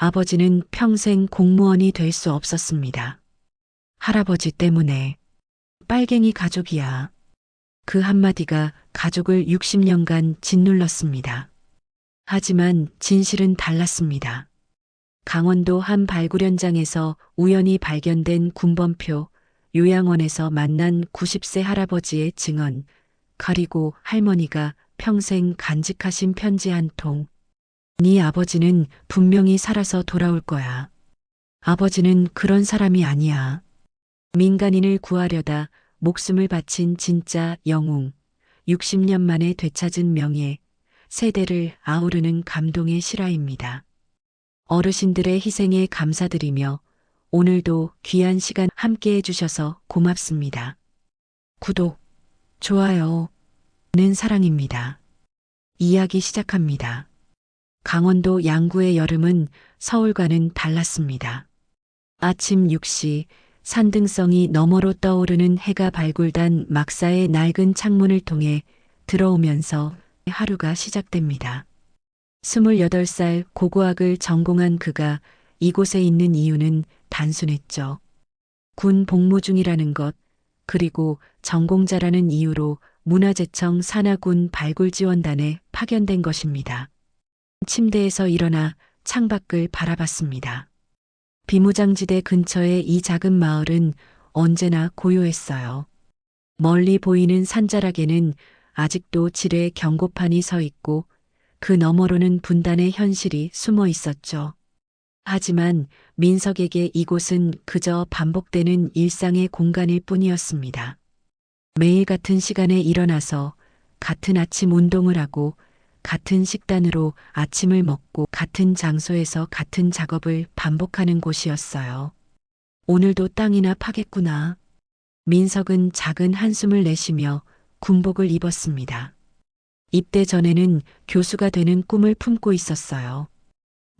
아버지는 평생 공무원이 될 수 없었습니다. 할아버지 때문에. 빨갱이 가족이야. 그 한마디가 가족을 60년간 짓눌렀습니다. 하지만 진실은 달랐습니다. 강원도 한 발굴 현장에서 우연히 발견된 군번표, 요양원에서 만난 90세 할아버지의 증언, 그리고 할머니가 평생 간직하신 편지 한 통. 네 아버지는 분명히 살아서 돌아올 거야. 아버지는 그런 사람이 아니야. 민간인을 구하려다 목숨을 바친 진짜 영웅, 60년 만에 되찾은 명예, 세대를 아우르는 감동의 실화입니다. 어르신들의 희생에 감사드리며 오늘도 귀한 시간 함께 해주셔서 고맙습니다. 구독, 좋아요는 사랑입니다. 이야기 시작합니다. 강원도 양구의 여름은 서울과는 달랐습니다. 아침 6시 산등성이 너머로 떠오르는 해가 발굴단 막사의 낡은 창문을 통해 들어오면서 하루가 시작됩니다. 28살 고고학을 전공한 그가 이곳에 있는 이유는 단순했죠. 군 복무 중이라는 것, 그리고 전공자라는 이유로 문화재청 산하군 발굴지원단에 파견된 것입니다. 침대에서 일어나 창밖을 바라봤습니다. 비무장지대 근처의 이 작은 마을은 언제나 고요했어요. 멀리 보이는 산자락에는 아직도 지뢰 경고판이 서 있고 그 너머로는 분단의 현실이 숨어 있었죠. 하지만 민석에게 이곳은 그저 반복되는 일상의 공간일 뿐이었습니다. 매일 같은 시간에 일어나서 같은 아침 운동을 하고 같은 식단으로 아침을 먹고 같은 장소에서 같은 작업을 반복하는 곳이었어요. 오늘도 땅이나 파겠구나. 민석은 작은 한숨을 내쉬며 군복을 입었습니다. 입대 전에는 교수가 되는 꿈을 품고 있었어요.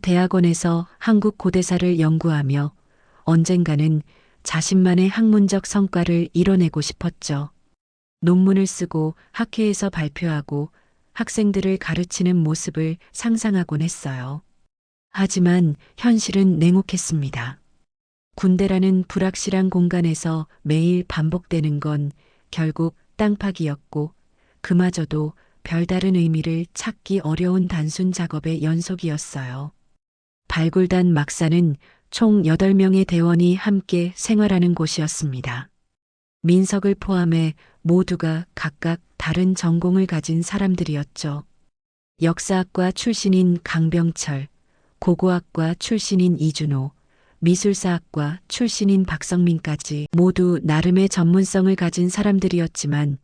대학원에서 한국 고대사를 연구하며 언젠가는 자신만의 학문적 성과를 이뤄내고 싶었죠. 논문을 쓰고 학회에서 발표하고 학생들을 가르치는 모습을 상상하곤 했어요. 하지만 현실은 냉혹했습니다. 군대라는 불확실한 공간에서 매일 반복되는 건 결국 땅파기였고 그마저도 별다른 의미를 찾기 어려운 단순 작업의 연속이었어요. 발굴단 막사는 총 8명의 대원이 함께 생활하는 곳이었습니다. 민석을 포함해 모두가 각각 다른 전공을 가진 사람들이었죠. 역사학과 출신인 강병철, 고고학과 출신인 이준호, 미술사학과 출신인 박성민까지 모두 나름의 전문성을 가진 사람들이었지만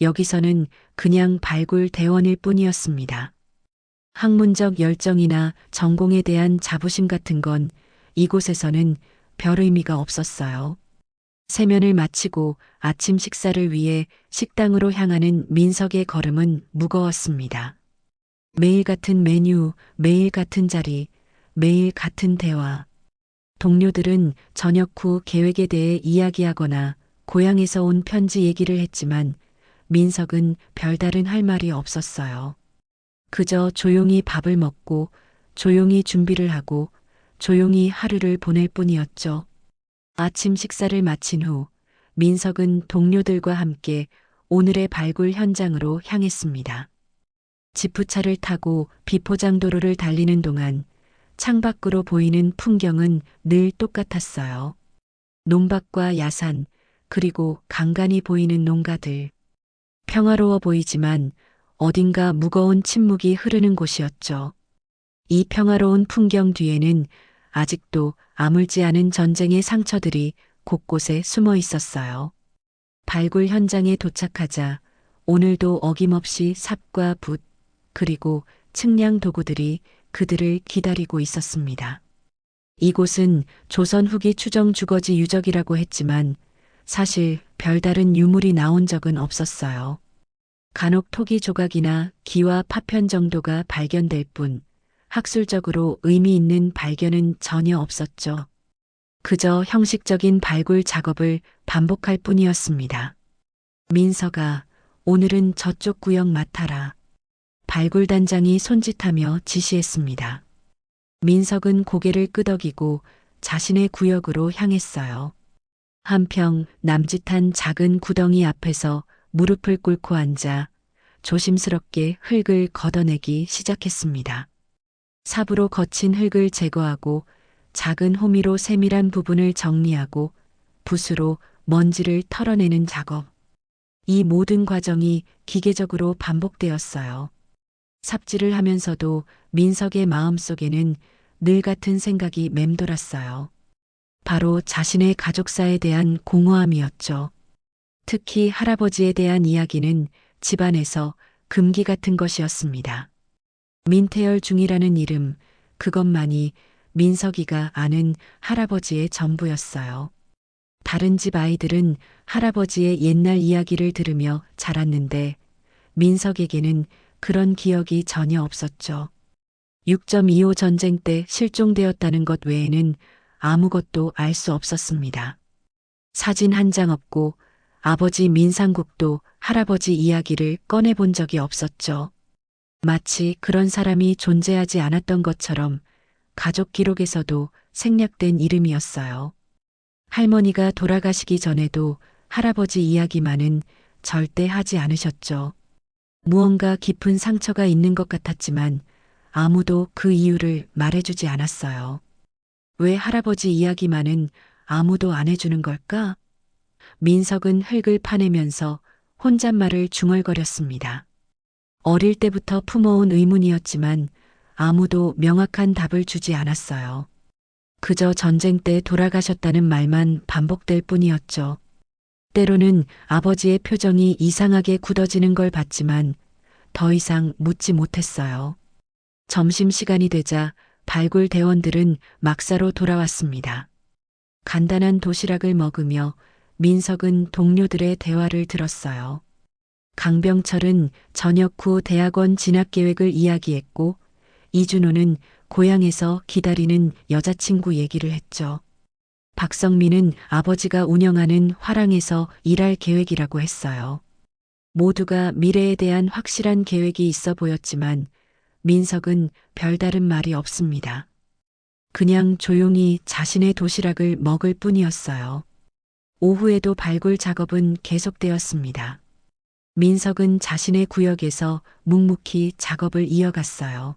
여기서는 그냥 발굴 대원일 뿐이었습니다. 학문적 열정이나 전공에 대한 자부심 같은 건 이곳에서는 별 의미가 없었어요. 세면을 마치고 아침 식사를 위해 식당으로 향하는 민석의 걸음은 무거웠습니다. 매일 같은 메뉴, 매일 같은 자리, 매일 같은 대화. 동료들은 저녁 후 계획에 대해 이야기하거나 고향에서 온 편지 얘기를 했지만 민석은 별다른 할 말이 없었어요. 그저 조용히 밥을 먹고 조용히 준비를 하고 조용히 하루를 보낼 뿐이었죠. 아침 식사를 마친 후 민석은 동료들과 함께 오늘의 발굴 현장으로 향했습니다. 지프차를 타고 비포장도로를 달리는 동안 창밖으로 보이는 풍경은 늘 똑같았어요. 논밭과 야산, 그리고 간간히 보이는 농가들. 평화로워 보이지만 어딘가 무거운 침묵이 흐르는 곳이었죠. 이 평화로운 풍경 뒤에는 아직도 아물지 않은 전쟁의 상처들이 곳곳에 숨어 있었어요. 발굴 현장에 도착하자 오늘도 어김없이 삽과 붓, 그리고 측량 도구들이 그들을 기다리고 있었습니다. 이곳은 조선 후기 추정 주거지 유적이라고 했지만 사실 별다른 유물이 나온 적은 없었어요. 간혹 토기 조각이나 기와 파편 정도가 발견될 뿐 학술적으로 의미 있는 발견은 전혀 없었죠. 그저 형식적인 발굴 작업을 반복할 뿐이었습니다. 민서가 오늘은 저쪽 구역 맡아라. 발굴단장이 손짓하며 지시했습니다. 민석은 고개를 끄덕이고 자신의 구역으로 향했어요. 한평 남짓한 작은 구덩이 앞에서 무릎을 꿇고 앉아 조심스럽게 흙을 걷어내기 시작했습니다. 삽으로 거친 흙을 제거하고 작은 호미로 세밀한 부분을 정리하고 붓으로 먼지를 털어내는 작업. 이 모든 과정이 기계적으로 반복되었어요. 삽질을 하면서도 민석의 마음속에는 늘 같은 생각이 맴돌았어요. 바로 자신의 가족사에 대한 공허함이었죠. 특히 할아버지에 대한 이야기는 집안에서 금기 같은 것이었습니다. 민태열 중이라는 이름, 그것만이 민석이가 아는 할아버지의 전부였어요. 다른 집 아이들은 할아버지의 옛날 이야기를 들으며 자랐는데 민석에게는 그런 기억이 전혀 없었죠. 6.25 전쟁 때 실종되었다는 것 외에는 아무것도 알 수 없었습니다. 사진 한 장 없고 아버지 민상국도 할아버지 이야기를 꺼내본 적이 없었죠. 마치 그런 사람이 존재하지 않았던 것처럼 가족 기록에서도 생략된 이름이었어요. 할머니가 돌아가시기 전에도 할아버지 이야기만은 절대 하지 않으셨죠. 무언가 깊은 상처가 있는 것 같았지만 아무도 그 이유를 말해주지 않았어요. 왜 할아버지 이야기만은 아무도 안 해주는 걸까? 민석은 흙을 파내면서 혼잣말을 중얼거렸습니다. 어릴 때부터 품어온 의문이었지만 아무도 명확한 답을 주지 않았어요. 그저 전쟁 때 돌아가셨다는 말만 반복될 뿐이었죠. 때로는 아버지의 표정이 이상하게 굳어지는 걸 봤지만 더 이상 묻지 못했어요. 점심시간이 되자 발굴 대원들은 막사로 돌아왔습니다. 간단한 도시락을 먹으며 민석은 동료들의 대화를 들었어요. 강병철은 저녁 후 대학원 진학 계획을 이야기했고 이준호는 고향에서 기다리는 여자친구 얘기를 했죠. 박성민은 아버지가 운영하는 화랑에서 일할 계획이라고 했어요. 모두가 미래에 대한 확실한 계획이 있어 보였지만 민석은 별다른 말이 없습니다. 그냥 조용히 자신의 도시락을 먹을 뿐이었어요. 오후에도 발굴 작업은 계속되었습니다. 민석은 자신의 구역에서 묵묵히 작업을 이어갔어요.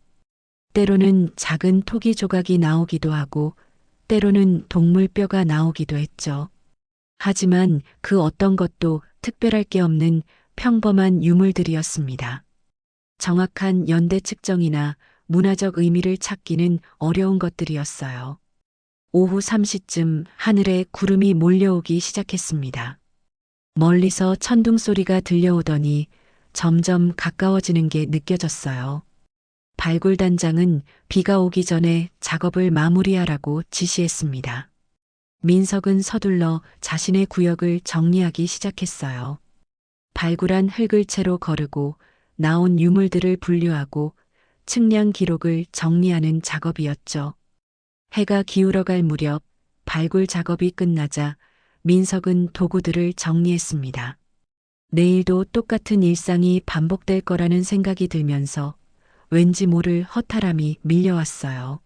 때로는 작은 토기 조각이 나오기도 하고 때로는 동물 뼈가 나오기도 했죠. 하지만 그 어떤 것도 특별할 게 없는 평범한 유물들이었습니다. 정확한 연대 측정이나 문화적 의미를 찾기는 어려운 것들이었어요. 오후 3시쯤 하늘에 구름이 몰려오기 시작했습니다. 멀리서 천둥 소리가 들려오더니 점점 가까워지는 게 느껴졌어요. 발굴단장은 비가 오기 전에 작업을 마무리하라고 지시했습니다. 민석은 서둘러 자신의 구역을 정리하기 시작했어요. 발굴한 흙을 채로 거르고 나온 유물들을 분류하고 측량 기록을 정리하는 작업이었죠. 해가 기울어갈 무렵 발굴 작업이 끝나자 민석은 도구들을 정리했습니다. 내일도 똑같은 일상이 반복될 거라는 생각이 들면서 왠지 모를 허탈함이 밀려왔어요.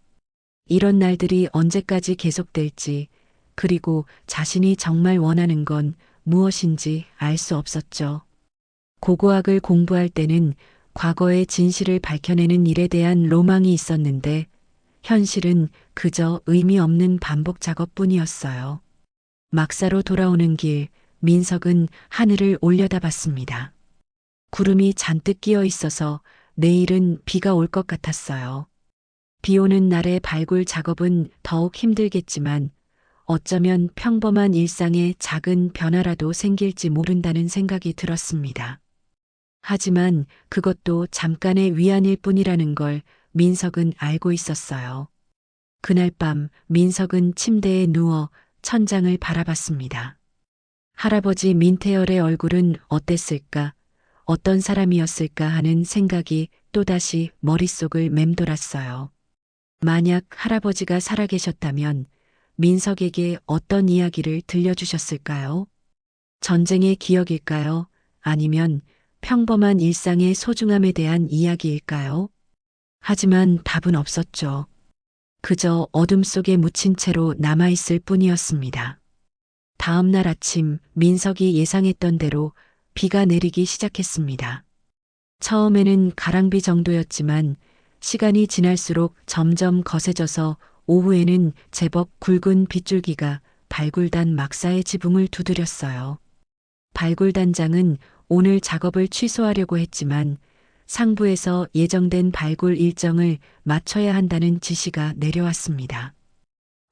이런 날들이 언제까지 계속될지, 그리고 자신이 정말 원하는 건 무엇인지 알 수 없었죠. 고고학을 공부할 때는 과거의 진실을 밝혀내는 일에 대한 로망이 있었는데 현실은 그저 의미 없는 반복 작업뿐이었어요. 막사로 돌아오는 길, 민석은 하늘을 올려다봤습니다. 구름이 잔뜩 끼어 있어서 내일은 비가 올 것 같았어요. 비 오는 날의 발굴 작업은 더욱 힘들겠지만 어쩌면 평범한 일상에 작은 변화라도 생길지 모른다는 생각이 들었습니다. 하지만 그것도 잠깐의 위안일 뿐이라는 걸 민석은 알고 있었어요. 그날 밤 민석은 침대에 누워 천장을 바라봤습니다. 할아버지 민태열의 얼굴은 어땠을까, 어떤 사람이었을까 하는 생각이 또다시 머릿속을 맴돌았어요. 만약 할아버지가 살아계셨다면 민석에게 어떤 이야기를 들려주셨을까요? 전쟁의 기억일까요? 아니면 평범한 일상의 소중함에 대한 이야기일까요? 하지만 답은 없었죠. 그저 어둠 속에 묻힌 채로 남아있을 뿐이었습니다. 다음 날 아침 민석이 예상했던 대로 비가 내리기 시작했습니다. 처음에는 가랑비 정도였지만 시간이 지날수록 점점 거세져서 오후에는 제법 굵은 빗줄기가 발굴단 막사의 지붕을 두드렸어요. 발굴단장은 오늘 작업을 취소하려고 했지만 상부에서 예정된 발굴 일정을 맞춰야 한다는 지시가 내려왔습니다.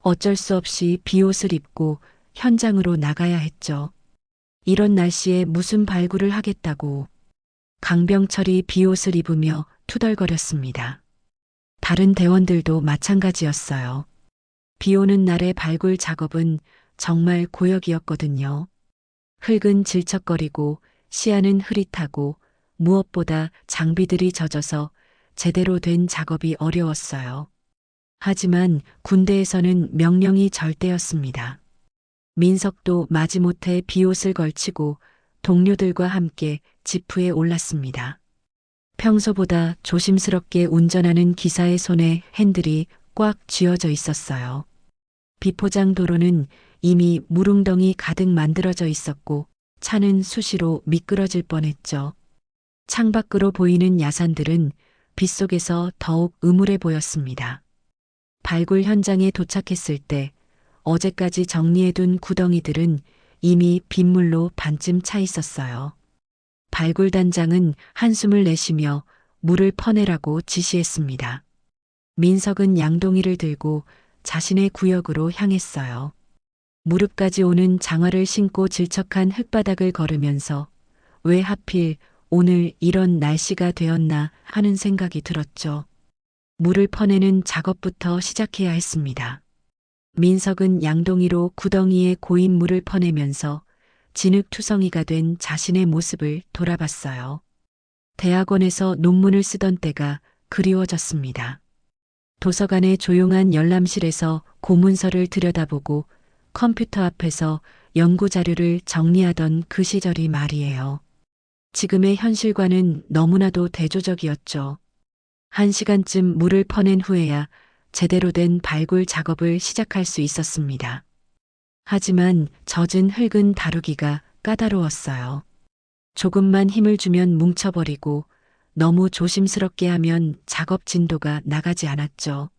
어쩔 수 없이 비옷을 입고 현장으로 나가야 했죠. 이런 날씨에 무슨 발굴을 하겠다고. 강병철이 비옷을 입으며 투덜거렸습니다. 다른 대원들도 마찬가지였어요. 비 오는 날의 발굴 작업은 정말 고역이었거든요. 흙은 질척거리고 시야는 흐릿하고 무엇보다 장비들이 젖어서 제대로 된 작업이 어려웠어요. 하지만 군대에서는 명령이 절대였습니다. 민석도 마지못해 비옷을 걸치고 동료들과 함께 지프에 올랐습니다. 평소보다 조심스럽게 운전하는 기사의 손에 핸들이 꽉 쥐어져 있었어요. 비포장 도로는 이미 물웅덩이 가득 만들어져 있었고 차는 수시로 미끄러질 뻔했죠. 창밖으로 보이는 야산들은 빗속에서 더욱 음울해 보였습니다. 발굴 현장에 도착했을 때 어제까지 정리해둔 구덩이들은 이미 빗물로 반쯤 차 있었어요. 발굴단장은 한숨을 내쉬며 물을 퍼내라고 지시했습니다. 민석은 양동이를 들고 자신의 구역으로 향했어요. 무릎까지 오는 장화를 신고 질척한 흙바닥을 걸으면서 왜 하필 오늘 이런 날씨가 되었나 하는 생각이 들었죠. 물을 퍼내는 작업부터 시작해야 했습니다. 민석은 양동이로 구덩이에 고인 물을 퍼내면서 진흙투성이가 된 자신의 모습을 돌아봤어요. 대학원에서 논문을 쓰던 때가 그리워졌습니다. 도서관의 조용한 열람실에서 고문서를 들여다보고 컴퓨터 앞에서 연구 자료를 정리하던 그 시절이 말이에요. 지금의 현실과는 너무나도 대조적이었죠. 1시간쯤 물을 퍼낸 후에야 제대로 된 발굴 작업을 시작할 수 있었습니다. 하지만 젖은 흙은 다루기가 까다로웠어요. 조금만 힘을 주면 뭉쳐버리고 너무 조심스럽게 하면 작업 진도가 나가지 않았죠.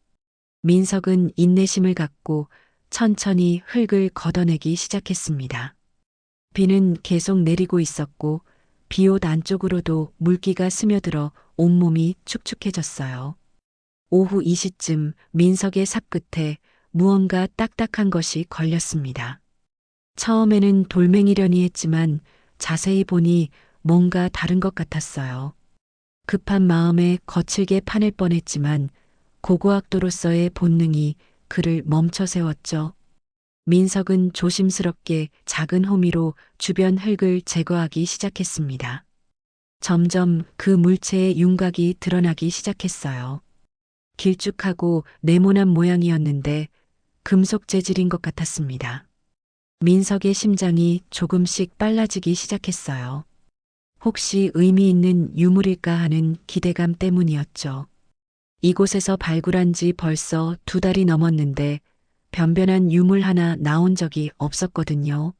민석은 인내심을 갖고 천천히 흙을 걷어내기 시작했습니다. 비는 계속 내리고 있었고 비옷 안쪽으로도 물기가 스며들어 온몸이 축축해졌어요. 오후 2시쯤 민석의 삽끝에 무언가 딱딱한 것이 걸렸습니다. 처음에는 돌멩이려니 했지만 자세히 보니 뭔가 다른 것 같았어요. 급한 마음에 거칠게 파낼 뻔했지만 고고학도로서의 본능이 그를 멈춰 세웠죠. 민석은 조심스럽게 작은 호미로 주변 흙을 제거하기 시작했습니다. 점점 그 물체의 윤곽이 드러나기 시작했어요. 길쭉하고 네모난 모양이었는데 금속 재질인 것 같았습니다. 민석의 심장이 조금씩 빨라지기 시작했어요. 혹시 의미 있는 유물일까 하는 기대감 때문이었죠. 이곳에서 발굴한 지 벌써 2달이 넘었는데 변변한 유물 하나 나온 적이 없었거든요.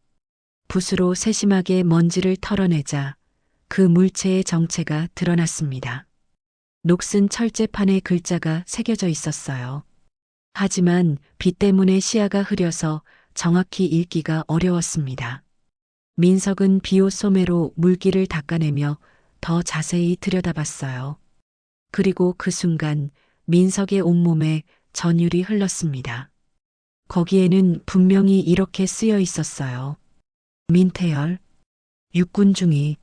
붓으로 세심하게 먼지를 털어내자 그 물체의 정체가 드러났습니다. 녹슨 철제판에 글자가 새겨져 있었어요. 하지만 비 때문에 시야가 흐려서 정확히 읽기가 어려웠습니다. 민석은 비옷 소매로 물기를 닦아내며 더 자세히 들여다봤어요. 그리고 그 순간 민석의 온몸에 전율이 흘렀습니다. 거기에는 분명히 이렇게 쓰여 있었어요. 민태열, 육군 중위.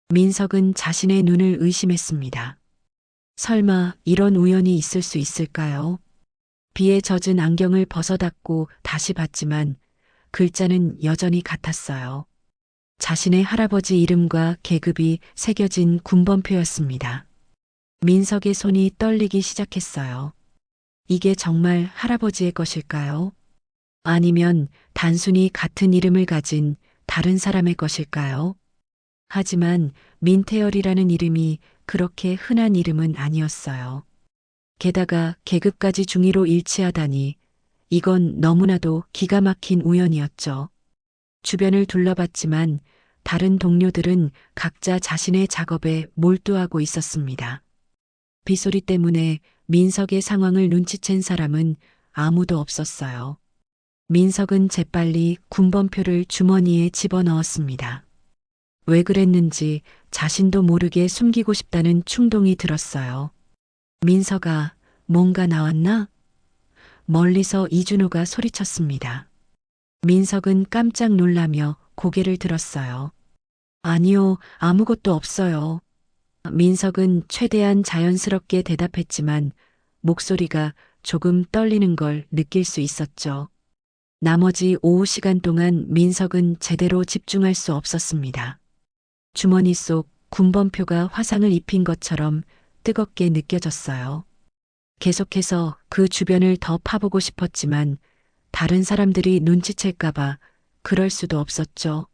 민석은 자신의 눈을 의심했습니다. 설마 이런 우연이 있을 수 있을까요? 비에 젖은 안경을 벗어닫고 다시 봤지만 글자는 여전히 같았어요. 자신의 할아버지 이름과 계급이 새겨진 군번표였습니다. 민석의 손이 떨리기 시작했어요. 이게 정말 할아버지의 것일까요? 아니면 단순히 같은 이름을 가진 다른 사람의 것일까요? 하지만 민태열이라는 이름이 그렇게 흔한 이름은 아니었어요. 게다가 계급까지 중위로 일치하다니 이건 너무나도 기가 막힌 우연이었죠. 주변을 둘러봤지만 다른 동료들은 각자 자신의 작업에 몰두하고 있었습니다. 빗소리 때문에 민석의 상황을 눈치챈 사람은 아무도 없었어요. 민석은 재빨리 군번표를 주머니에 집어넣었습니다. 왜 그랬는지 자신도 모르게 숨기고 싶다는 충동이 들었어요. 민석아, 뭔가 나왔나? 멀리서 이준호가 소리쳤습니다. 민석은 깜짝 놀라며 고개를 들었어요. 아니요, 아무것도 없어요. 민석은 최대한 자연스럽게 대답했지만 목소리가 조금 떨리는 걸 느낄 수 있었죠. 나머지 오후 시간 동안 민석은 제대로 집중할 수 없었습니다. 주머니 속 군번표가 화상을 입힌 것처럼 뜨겁게 느껴졌어요. 계속해서 그 주변을 더 파보고 싶었지만 다른 사람들이 눈치챌까봐 그럴 수도 없었죠.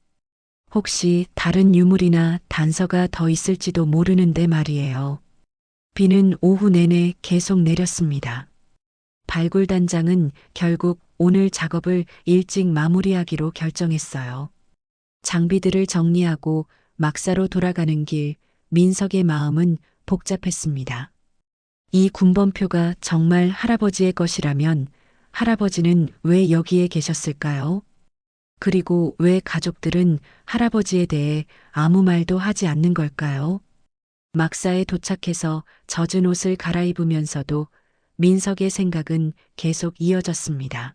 혹시 다른 유물이나 단서가 더 있을지도 모르는데 말이에요. 비는 오후 내내 계속 내렸습니다. 발굴단장은 결국 오늘 작업을 일찍 마무리하기로 결정했어요. 장비들을 정리하고 막사로 돌아가는 길, 민석의 마음은 복잡했습니다. 이 군번표가 정말 할아버지의 것이라면 할아버지는 왜 여기에 계셨을까요? 그리고 왜 가족들은 할아버지에 대해 아무 말도 하지 않는 걸까요? 막사에 도착해서 젖은 옷을 갈아입으면서도 민석의 생각은 계속 이어졌습니다.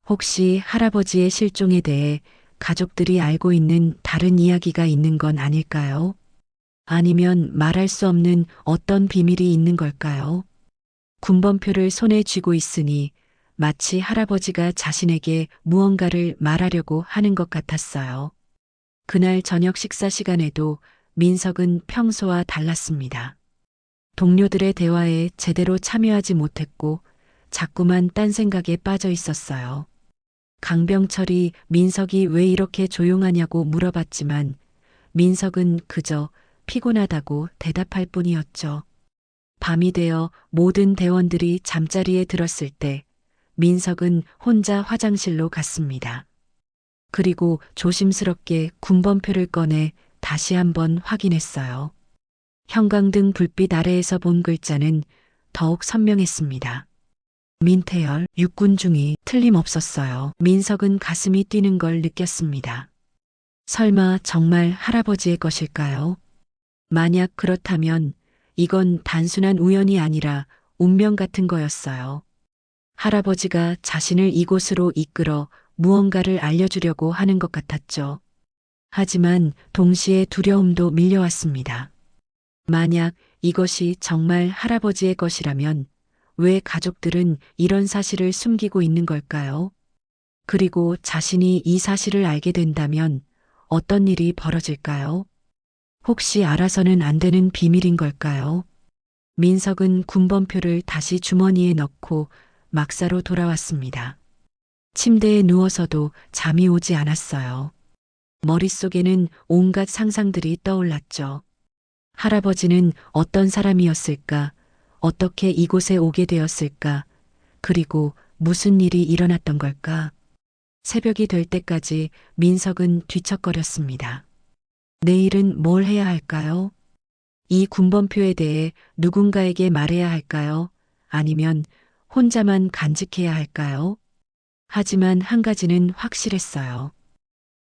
혹시 할아버지의 실종에 대해 가족들이 알고 있는 다른 이야기가 있는 건 아닐까요? 아니면 말할 수 없는 어떤 비밀이 있는 걸까요? 군번표를 손에 쥐고 있으니 마치 할아버지가 자신에게 무언가를 말하려고 하는 것 같았어요. 그날 저녁 식사 시간에도 민석은 평소와 달랐습니다. 동료들의 대화에 제대로 참여하지 못했고 자꾸만 딴 생각에 빠져 있었어요. 강병철이 민석이 왜 이렇게 조용하냐고 물어봤지만 민석은 그저 피곤하다고 대답할 뿐이었죠. 밤이 되어 모든 대원들이 잠자리에 들었을 때 민석은 혼자 화장실로 갔습니다. 그리고 조심스럽게 군번표를 꺼내 다시 한번 확인했어요. 형광등 불빛 아래에서 본 글자는 더욱 선명했습니다. 민태열, 육군 중위, 틀림없었어요. 민석은 가슴이 뛰는 걸 느꼈습니다. 설마 정말 할아버지의 것일까요? 만약 그렇다면 이건 단순한 우연이 아니라 운명 같은 거였어요. 할아버지가 자신을 이곳으로 이끌어 무언가를 알려주려고 하는 것 같았죠. 하지만 동시에 두려움도 밀려왔습니다. 만약 이것이 정말 할아버지의 것이라면 왜 가족들은 이런 사실을 숨기고 있는 걸까요? 그리고 자신이 이 사실을 알게 된다면 어떤 일이 벌어질까요? 혹시 알아서는 안 되는 비밀인 걸까요? 민석은 군번표를 다시 주머니에 넣고 막사로 돌아왔습니다. 침대에 누워서도 잠이 오지 않았어요. 머릿속에는 온갖 상상들이 떠올랐죠. 할아버지는 어떤 사람이었을까? 어떻게 이곳에 오게 되었을까? 그리고 무슨 일이 일어났던 걸까? 새벽이 될 때까지 민석은 뒤척거렸습니다. 내일은 뭘 해야 할까요? 이 군번표에 대해 누군가에게 말해야 할까요? 아니면 혼자만 간직해야 할까요? 하지만 한 가지는 확실했어요.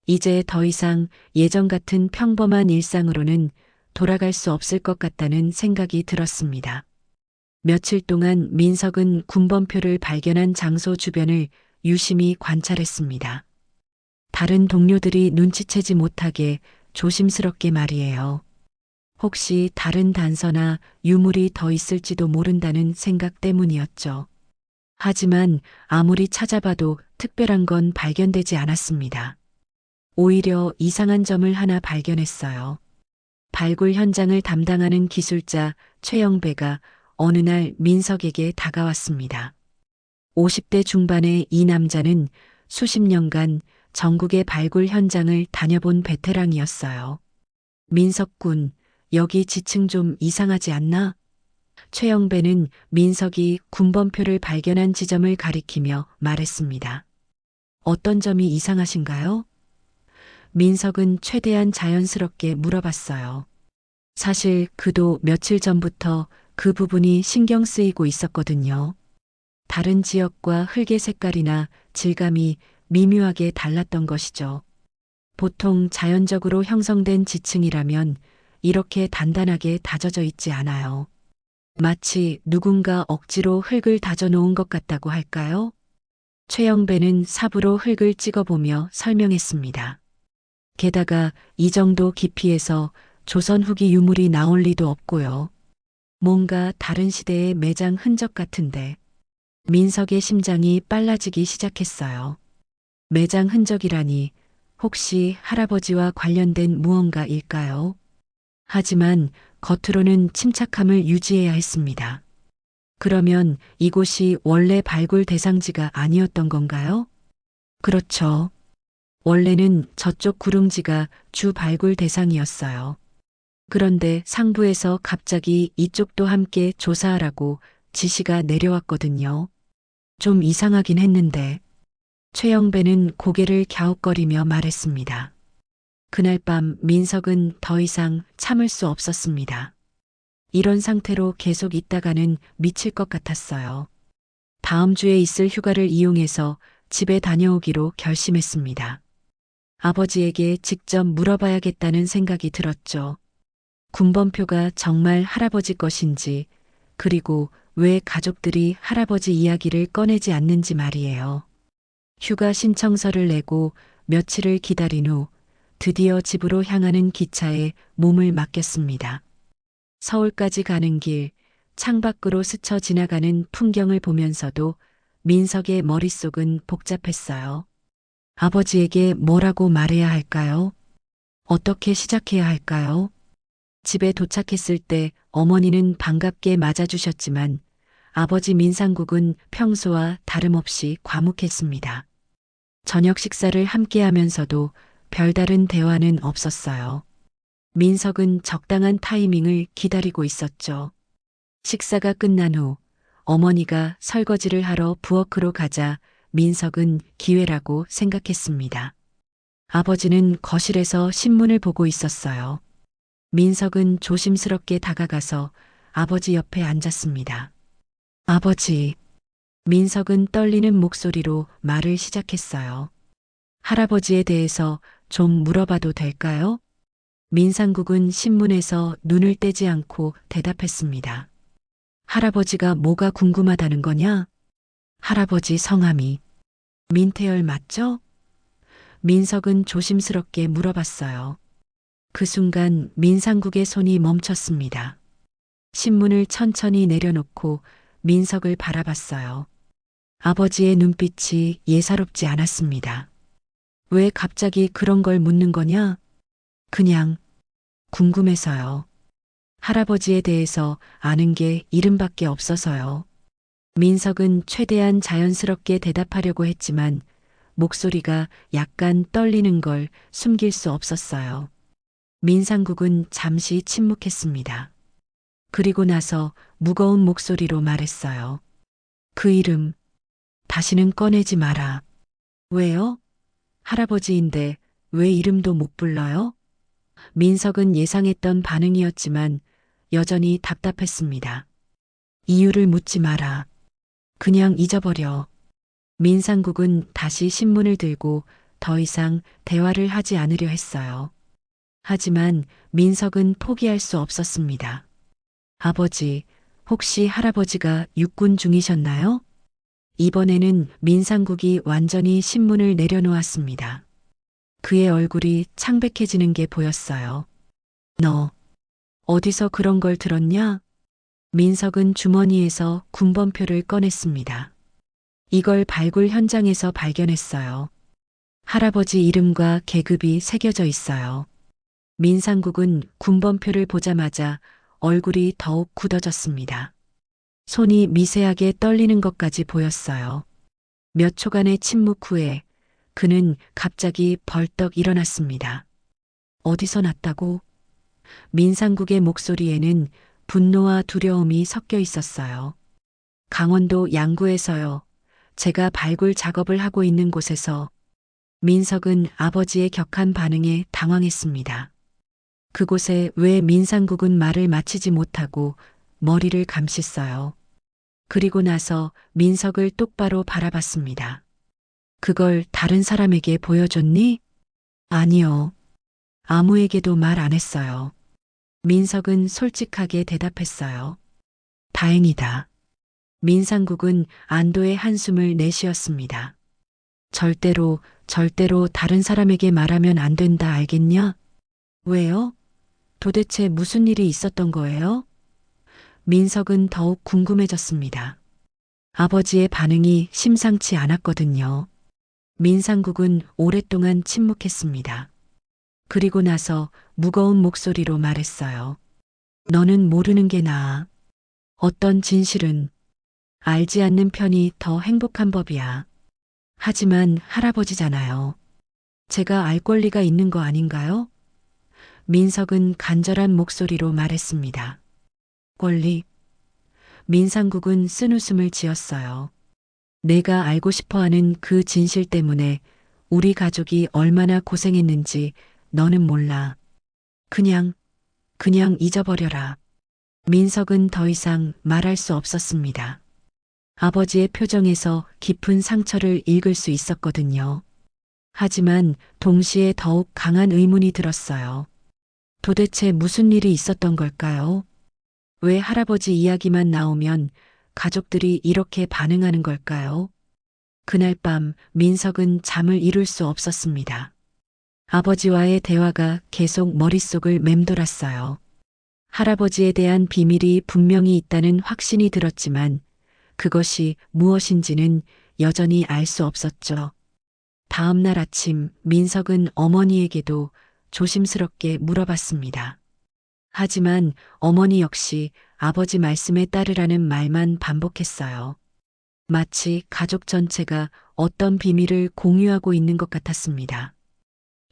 이제 더 이상 예전 같은 평범한 일상으로는 돌아갈 수 없을 것 같다는 생각이 들었습니다. 며칠 동안 민석은 군번표를 발견한 장소 주변을 유심히 관찰했습니다. 다른 동료들이 눈치채지 못하게 조심스럽게 말이에요. 혹시 다른 단서나 유물이 더 있을지도 모른다는 생각 때문이었죠. 하지만 아무리 찾아봐도 특별한 건 발견되지 않았습니다. 오히려 이상한 점을 하나 발견했어요. 발굴 현장을 담당하는 기술자 최영배가 어느 날 민석에게 다가왔습니다. 50대 중반의 이 남자는 수십 년간 전국의 발굴 현장을 다녀본 베테랑이었어요. 민석 군, 여기 지층 좀 이상하지 않나? 최영배는 민석이 군번표를 발견한 지점을 가리키며 말했습니다. 어떤 점이 이상하신가요? 민석은 최대한 자연스럽게 물어봤어요. 사실 그도 며칠 전부터 그 부분이 신경 쓰이고 있었거든요. 다른 지역과 흙의 색깔이나 질감이 미묘하게 달랐던 것이죠. 보통 자연적으로 형성된 지층이라면 이렇게 단단하게 다져져 있지 않아요. 마치 누군가 억지로 흙을 다져 놓은 것 같다고 할까요? 최영배는 삽으로 흙을 찍어보며 설명했습니다. 게다가 이 정도 깊이에서 조선 후기 유물이 나올 리도 없고요. 뭔가 다른 시대의 매장 흔적 같은데 민석의 심장이 빨라지기 시작했어요. 매장 흔적이라니 혹시 할아버지와 관련된 무언가일까요? 하지만 겉으로는 침착함을 유지해야 했습니다. 그러면 이곳이 원래 발굴 대상지가 아니었던 건가요? 그렇죠. 원래는 저쪽 구릉지가 주 발굴 대상이었어요. 그런데 상부에서 갑자기 이쪽도 함께 조사하라고 지시가 내려왔거든요. 좀 이상하긴 했는데 최영배는 고개를 갸웃거리며 말했습니다. 그날 밤 민석은 더 이상 참을 수 없었습니다. 이런 상태로 계속 있다가는 미칠 것 같았어요. 다음 주에 있을 휴가를 이용해서 집에 다녀오기로 결심했습니다. 아버지에게 직접 물어봐야겠다는 생각이 들었죠. 군번표가 정말 할아버지 것인지, 그리고 왜 가족들이 할아버지 이야기를 꺼내지 않는지 말이에요. 휴가 신청서를 내고 며칠을 기다린 후 드디어 집으로 향하는 기차에 몸을 맡겼습니다. 서울까지 가는 길, 창밖으로 스쳐 지나가는 풍경을 보면서도 민석의 머릿속은 복잡했어요. 아버지에게 뭐라고 말해야 할까요? 어떻게 시작해야 할까요? 집에 도착했을 때 어머니는 반갑게 맞아주셨지만 아버지 민상국은 평소와 다름없이 과묵했습니다. 저녁 식사를 함께 하면서도 별다른 대화는 없었어요. 민석은 적당한 타이밍을 기다리고 있었죠. 식사가 끝난 후 어머니가 설거지를 하러 부엌으로 가자 민석은 기회라고 생각했습니다. 아버지는 거실에서 신문을 보고 있었어요. 민석은 조심스럽게 다가가서 아버지 옆에 앉았습니다. 아버지, 민석은 떨리는 목소리로 말을 시작했어요. 할아버지에 대해서 좀 물어봐도 될까요? 민상국은 신문에서 눈을 떼지 않고 대답했습니다. 할아버지가 뭐가 궁금하다는 거냐? 할아버지 성함이 민태열 맞죠? 민석은 조심스럽게 물어봤어요. 그 순간 민상국의 손이 멈췄습니다. 신문을 천천히 내려놓고 민석을 바라봤어요. 아버지의 눈빛이 예사롭지 않았습니다. 왜 갑자기 그런 걸 묻는 거냐? 그냥 궁금해서요. 할아버지에 대해서 아는 게 이름밖에 없어서요. 민석은 최대한 자연스럽게 대답하려고 했지만 목소리가 약간 떨리는 걸 숨길 수 없었어요. 민상국은 잠시 침묵했습니다. 그리고 나서 무거운 목소리로 말했어요. 그 이름 다시는 꺼내지 마라. 왜요? 할아버지인데 왜 이름도 못 불러요? 민석은 예상했던 반응이었지만 여전히 답답했습니다. 이유를 묻지 마라. 그냥 잊어버려. 민상국은 다시 신문을 들고 더 이상 대화를 하지 않으려 했어요. 하지만 민석은 포기할 수 없었습니다. 아버지, 혹시 할아버지가 육군 중이셨나요? 이번에는 민상국이 완전히 신문을 내려놓았습니다. 그의 얼굴이 창백해지는 게 보였어요. 너, 어디서 그런 걸 들었냐? 민석은 주머니에서 군번표를 꺼냈습니다. 이걸 발굴 현장에서 발견했어요. 할아버지 이름과 계급이 새겨져 있어요. 민상국은 군번표를 보자마자 얼굴이 더욱 굳어졌습니다. 손이 미세하게 떨리는 것까지 보였어요. 몇 초간의 침묵 후에 그는 갑자기 벌떡 일어났습니다. 어디서 났다고? 민상국의 목소리에는 분노와 두려움이 섞여 있었어요. 강원도 양구에서요. 제가 발굴 작업을 하고 있는 곳에서 민석은 아버지의 격한 반응에 당황했습니다. 그곳에 왜 민상국은 말을 마치지 못하고 머리를 감쌌어요. 그리고 나서 민석을 똑바로 바라봤습니다. 그걸 다른 사람에게 보여줬니? 아니요. 아무에게도 말 안 했어요. 민석은 솔직하게 대답했어요. 다행이다. 민상국은 안도의 한숨을 내쉬었습니다. 절대로 다른 사람에게 말하면 안 된다, 알겠냐? 왜요? 도대체 무슨 일이 있었던 거예요? 민석은 더욱 궁금해졌습니다. 아버지의 반응이 심상치 않았거든요. 민상국은 오랫동안 침묵했습니다. 그리고 나서 무거운 목소리로 말했어요. 너는 모르는 게 나아. 어떤 진실은 알지 않는 편이 더 행복한 법이야. 하지만 할아버지잖아요. 제가 알 권리가 있는 거 아닌가요? 민석은 간절한 목소리로 말했습니다. 권리. 민상국은 쓴웃음을 지었어요. 내가 알고 싶어 하는 그 진실 때문에 우리 가족이 얼마나 고생했는지 너는 몰라. 그냥 잊어버려라. 민석은 더 이상 말할 수 없었습니다. 아버지의 표정에서 깊은 상처를 읽을 수 있었거든요. 하지만 동시에 더욱 강한 의문이 들었어요. 도대체 무슨 일이 있었던 걸까요? 왜 할아버지 이야기만 나오면 가족들이 이렇게 반응하는 걸까요? 그날 밤 민석은 잠을 이룰 수 없었습니다. 아버지와의 대화가 계속 머릿속을 맴돌았어요. 할아버지에 대한 비밀이 분명히 있다는 확신이 들었지만 그것이 무엇인지는 여전히 알 수 없었죠. 다음 날 아침 민석은 어머니에게도 조심스럽게 물어봤습니다. 하지만 어머니 역시 아버지 말씀에 따르라는 말만 반복했어요. 마치 가족 전체가 어떤 비밀을 공유하고 있는 것 같았습니다.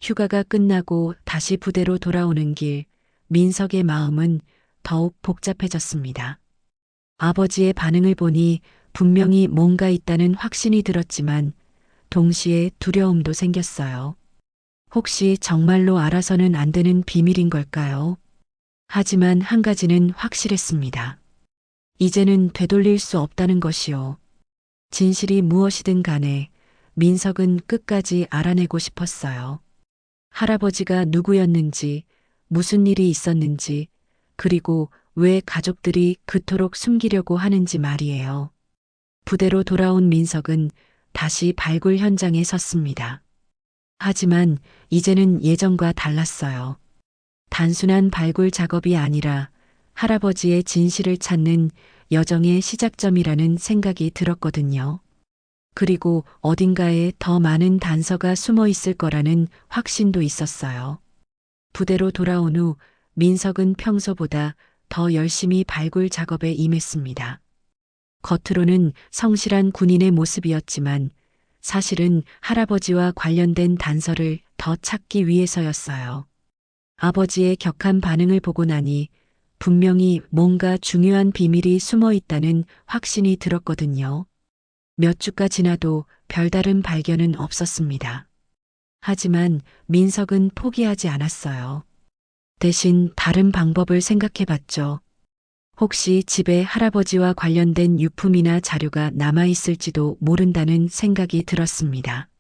휴가가 끝나고 다시 부대로 돌아오는 길, 민석의 마음은 더욱 복잡해졌습니다. 아버지의 반응을 보니 분명히 뭔가 있다는 확신이 들었지만 동시에 두려움도 생겼어요. 혹시 정말로 알아서는 안 되는 비밀인 걸까요? 하지만 한 가지는 확실했습니다. 이제는 되돌릴 수 없다는 것이요. 진실이 무엇이든 간에 민석은 끝까지 알아내고 싶었어요. 할아버지가 누구였는지, 무슨 일이 있었는지, 그리고 왜 가족들이 그토록 숨기려고 하는지 말이에요. 부대로 돌아온 민석은 다시 발굴 현장에 섰습니다. 하지만 이제는 예전과 달랐어요. 단순한 발굴 작업이 아니라 할아버지의 진실을 찾는 여정의 시작점이라는 생각이 들었거든요. 그리고 어딘가에 더 많은 단서가 숨어 있을 거라는 확신도 있었어요. 부대로 돌아온 후 민석은 평소보다 더 열심히 발굴 작업에 임했습니다. 겉으로는 성실한 군인의 모습이었지만 사실은 할아버지와 관련된 단서를 더 찾기 위해서였어요. 아버지의 격한 반응을 보고 나니 분명히 뭔가 중요한 비밀이 숨어 있다는 확신이 들었거든요. 몇 주가 지나도 별다른 발견은 없었습니다. 하지만 민석은 포기하지 않았어요. 대신 다른 방법을 생각해 봤죠. 혹시 집에 할아버지와 관련된 유품이나 자료가 남아있을지도 모른다는 생각이 들었습니다.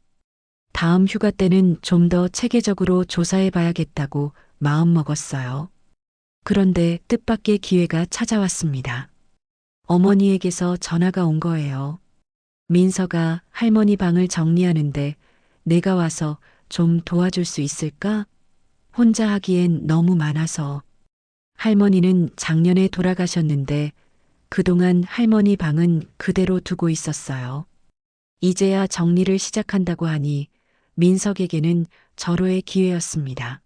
다음 휴가 때는 좀 더 체계적으로 조사해 봐야겠다고 마음먹었어요. 그런데 뜻밖의 기회가 찾아왔습니다. 어머니에게서 전화가 온 거예요. 민서가 할머니 방을 정리하는데 내가 와서 좀 도와줄 수 있을까? 혼자 하기엔 너무 많아서. 할머니는 작년에 돌아가셨는데 그동안 할머니 방은 그대로 두고 있었어요. 이제야 정리를 시작한다고 하니 민석에게는 절호의 기회였습니다.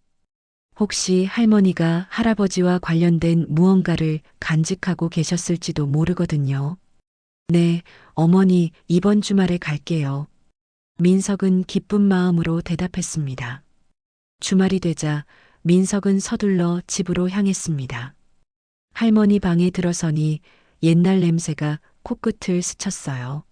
혹시 할머니가 할아버지와 관련된 무언가를 간직하고 계셨을지도 모르거든요. 네, 어머니 이번 주말에 갈게요. 민석은 기쁜 마음으로 대답했습니다. 주말이 되자 민석은 서둘러 집으로 향했습니다. 할머니 방에 들어서니 옛날 냄새가 코끝을 스쳤어요.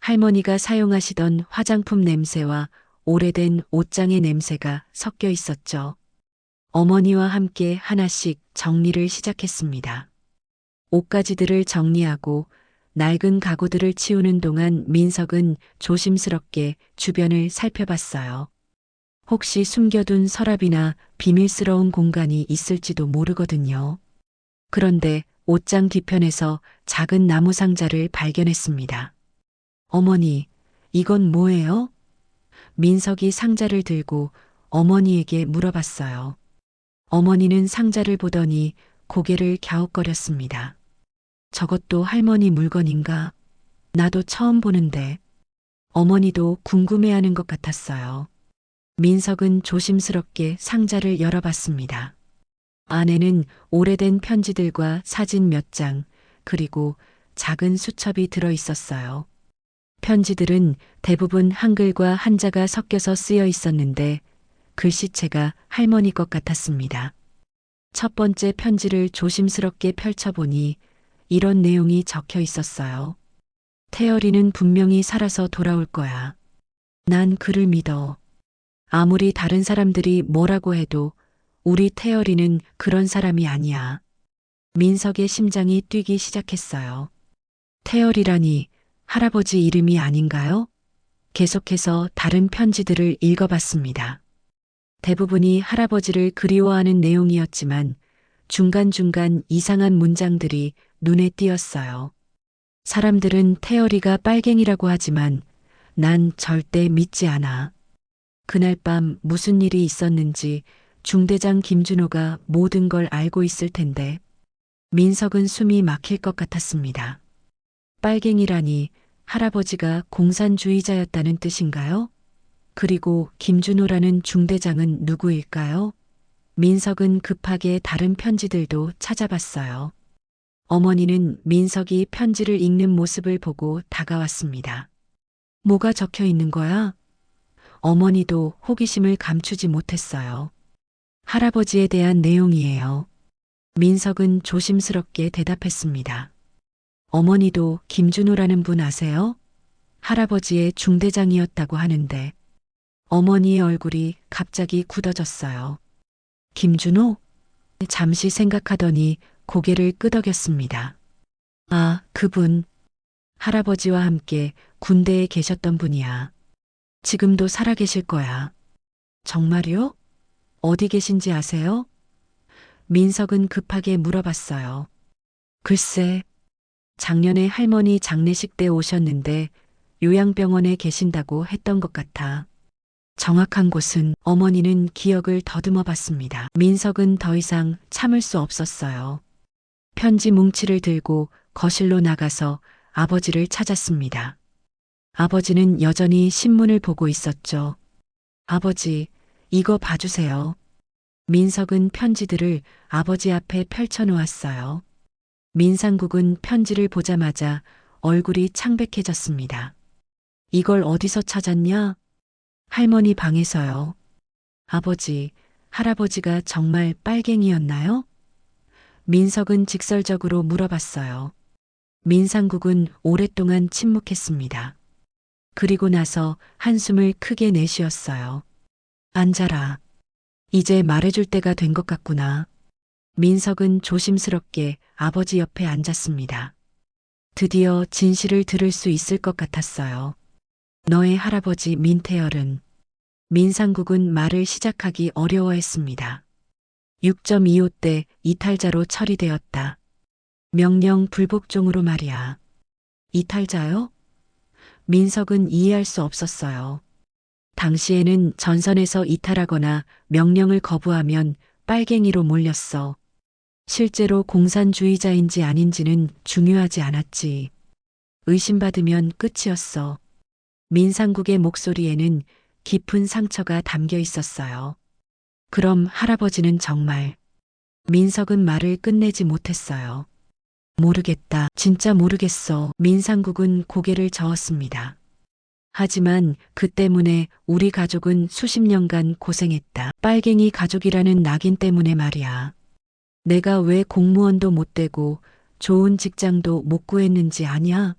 할머니가 사용하시던 화장품 냄새와 오래된 옷장의 냄새가 섞여 있었죠. 어머니와 함께 하나씩 정리를 시작했습니다. 옷가지들을 정리하고 낡은 가구들을 치우는 동안 민석은 조심스럽게 주변을 살펴봤어요. 혹시 숨겨둔 서랍이나 비밀스러운 공간이 있을지도 모르거든요. 그런데 옷장 뒤편에서 작은 나무 상자를 발견했습니다. 어머니, 이건 뭐예요? 민석이 상자를 들고 어머니에게 물어봤어요. 어머니는 상자를 보더니 고개를 갸웃거렸습니다. 저것도 할머니 물건인가? 나도 처음 보는데. 어머니도 궁금해하는 것 같았어요. 민석은 조심스럽게 상자를 열어봤습니다. 안에는 오래된 편지들과 사진 몇 장, 그리고 작은 수첩이 들어 있었어요. 편지들은 대부분 한글과 한자가 섞여서 쓰여 있었는데 글씨체가 할머니 것 같았습니다. 첫 번째 편지를 조심스럽게 펼쳐보니 이런 내용이 적혀 있었어요. 태열이는 분명히 살아서 돌아올 거야. 난 그를 믿어. 아무리 다른 사람들이 뭐라고 해도 우리 태열이는 그런 사람이 아니야. 민석의 심장이 뛰기 시작했어요. 태열이라니 할아버지 이름이 아닌가요? 계속해서 다른 편지들을 읽어봤습니다. 대부분이 할아버지를 그리워하는 내용이었지만 중간중간 이상한 문장들이 눈에 띄었어요. 사람들은 태열이가 빨갱이라고 하지만 난 절대 믿지 않아. 그날 밤 무슨 일이 있었는지 중대장 김준호가 모든 걸 알고 있을 텐데 민석은 숨이 막힐 것 같았습니다. 빨갱이라니 할아버지가 공산주의자였다는 뜻인가요? 그리고 김준호라는 중대장은 누구일까요? 민석은 급하게 다른 편지들도 찾아봤어요. 어머니는 민석이 편지를 읽는 모습을 보고 다가왔습니다. 뭐가 적혀 있는 거야? 어머니도 호기심을 감추지 못했어요. 할아버지에 대한 내용이에요. 민석은 조심스럽게 대답했습니다. 어머니도 김준호라는 분 아세요? 할아버지의 중대장이었다고 하는데 어머니의 얼굴이 갑자기 굳어졌어요. 김준호? 잠시 생각하더니 고개를 끄덕였습니다. 아, 그분. 할아버지와 함께 군대에 계셨던 분이야. 지금도 살아계실 거야. 정말요? 어디 계신지 아세요? 민석은 급하게 물어봤어요. 글쎄, 작년에 할머니 장례식 때 오셨는데 요양병원에 계신다고 했던 것 같아. 정확한 곳은 어머니는 기억을 더듬어 봤습니다. 민석은 더 이상 참을 수 없었어요. 편지 뭉치를 들고 거실로 나가서 아버지를 찾았습니다. 아버지는 여전히 신문을 보고 있었죠. 아버지, 이거 봐주세요. 민석은 편지들을 아버지 앞에 펼쳐놓았어요. 민상국은 편지를 보자마자 얼굴이 창백해졌습니다. 이걸 어디서 찾았냐? 할머니 방에서요. 아버지, 할아버지가 정말 빨갱이였나요? 민석은 직설적으로 물어봤어요. 민상국은 오랫동안 침묵했습니다. 그리고 나서 한숨을 크게 내쉬었어요. 앉아라. 이제 말해줄 때가 된 것 같구나. 민석은 조심스럽게 아버지 옆에 앉았습니다. 드디어 진실을 들을 수 있을 것 같았어요. 너의 할아버지 민태열은 민상국은 말을 시작하기 어려워했습니다. 6.25 때 이탈자로 처리되었다. 명령 불복종으로 말이야. 이탈자요? 민석은 이해할 수 없었어요. 당시에는 전선에서 이탈하거나 명령을 거부하면 빨갱이로 몰렸어. 실제로 공산주의자인지 아닌지는 중요하지 않았지. 의심받으면 끝이었어. 민상국의 목소리에는 깊은 상처가 담겨 있었어요. 그럼 할아버지는 정말. 민석은 말을 끝내지 못했어요. 모르겠다. 진짜 모르겠어. 민상국은 고개를 저었습니다. 하지만 그 때문에 우리 가족은 수십 년간 고생했다. 빨갱이 가족이라는 낙인 때문에 말이야. 내가 왜 공무원도 못 되고 좋은 직장도 못 구했는지 아냐?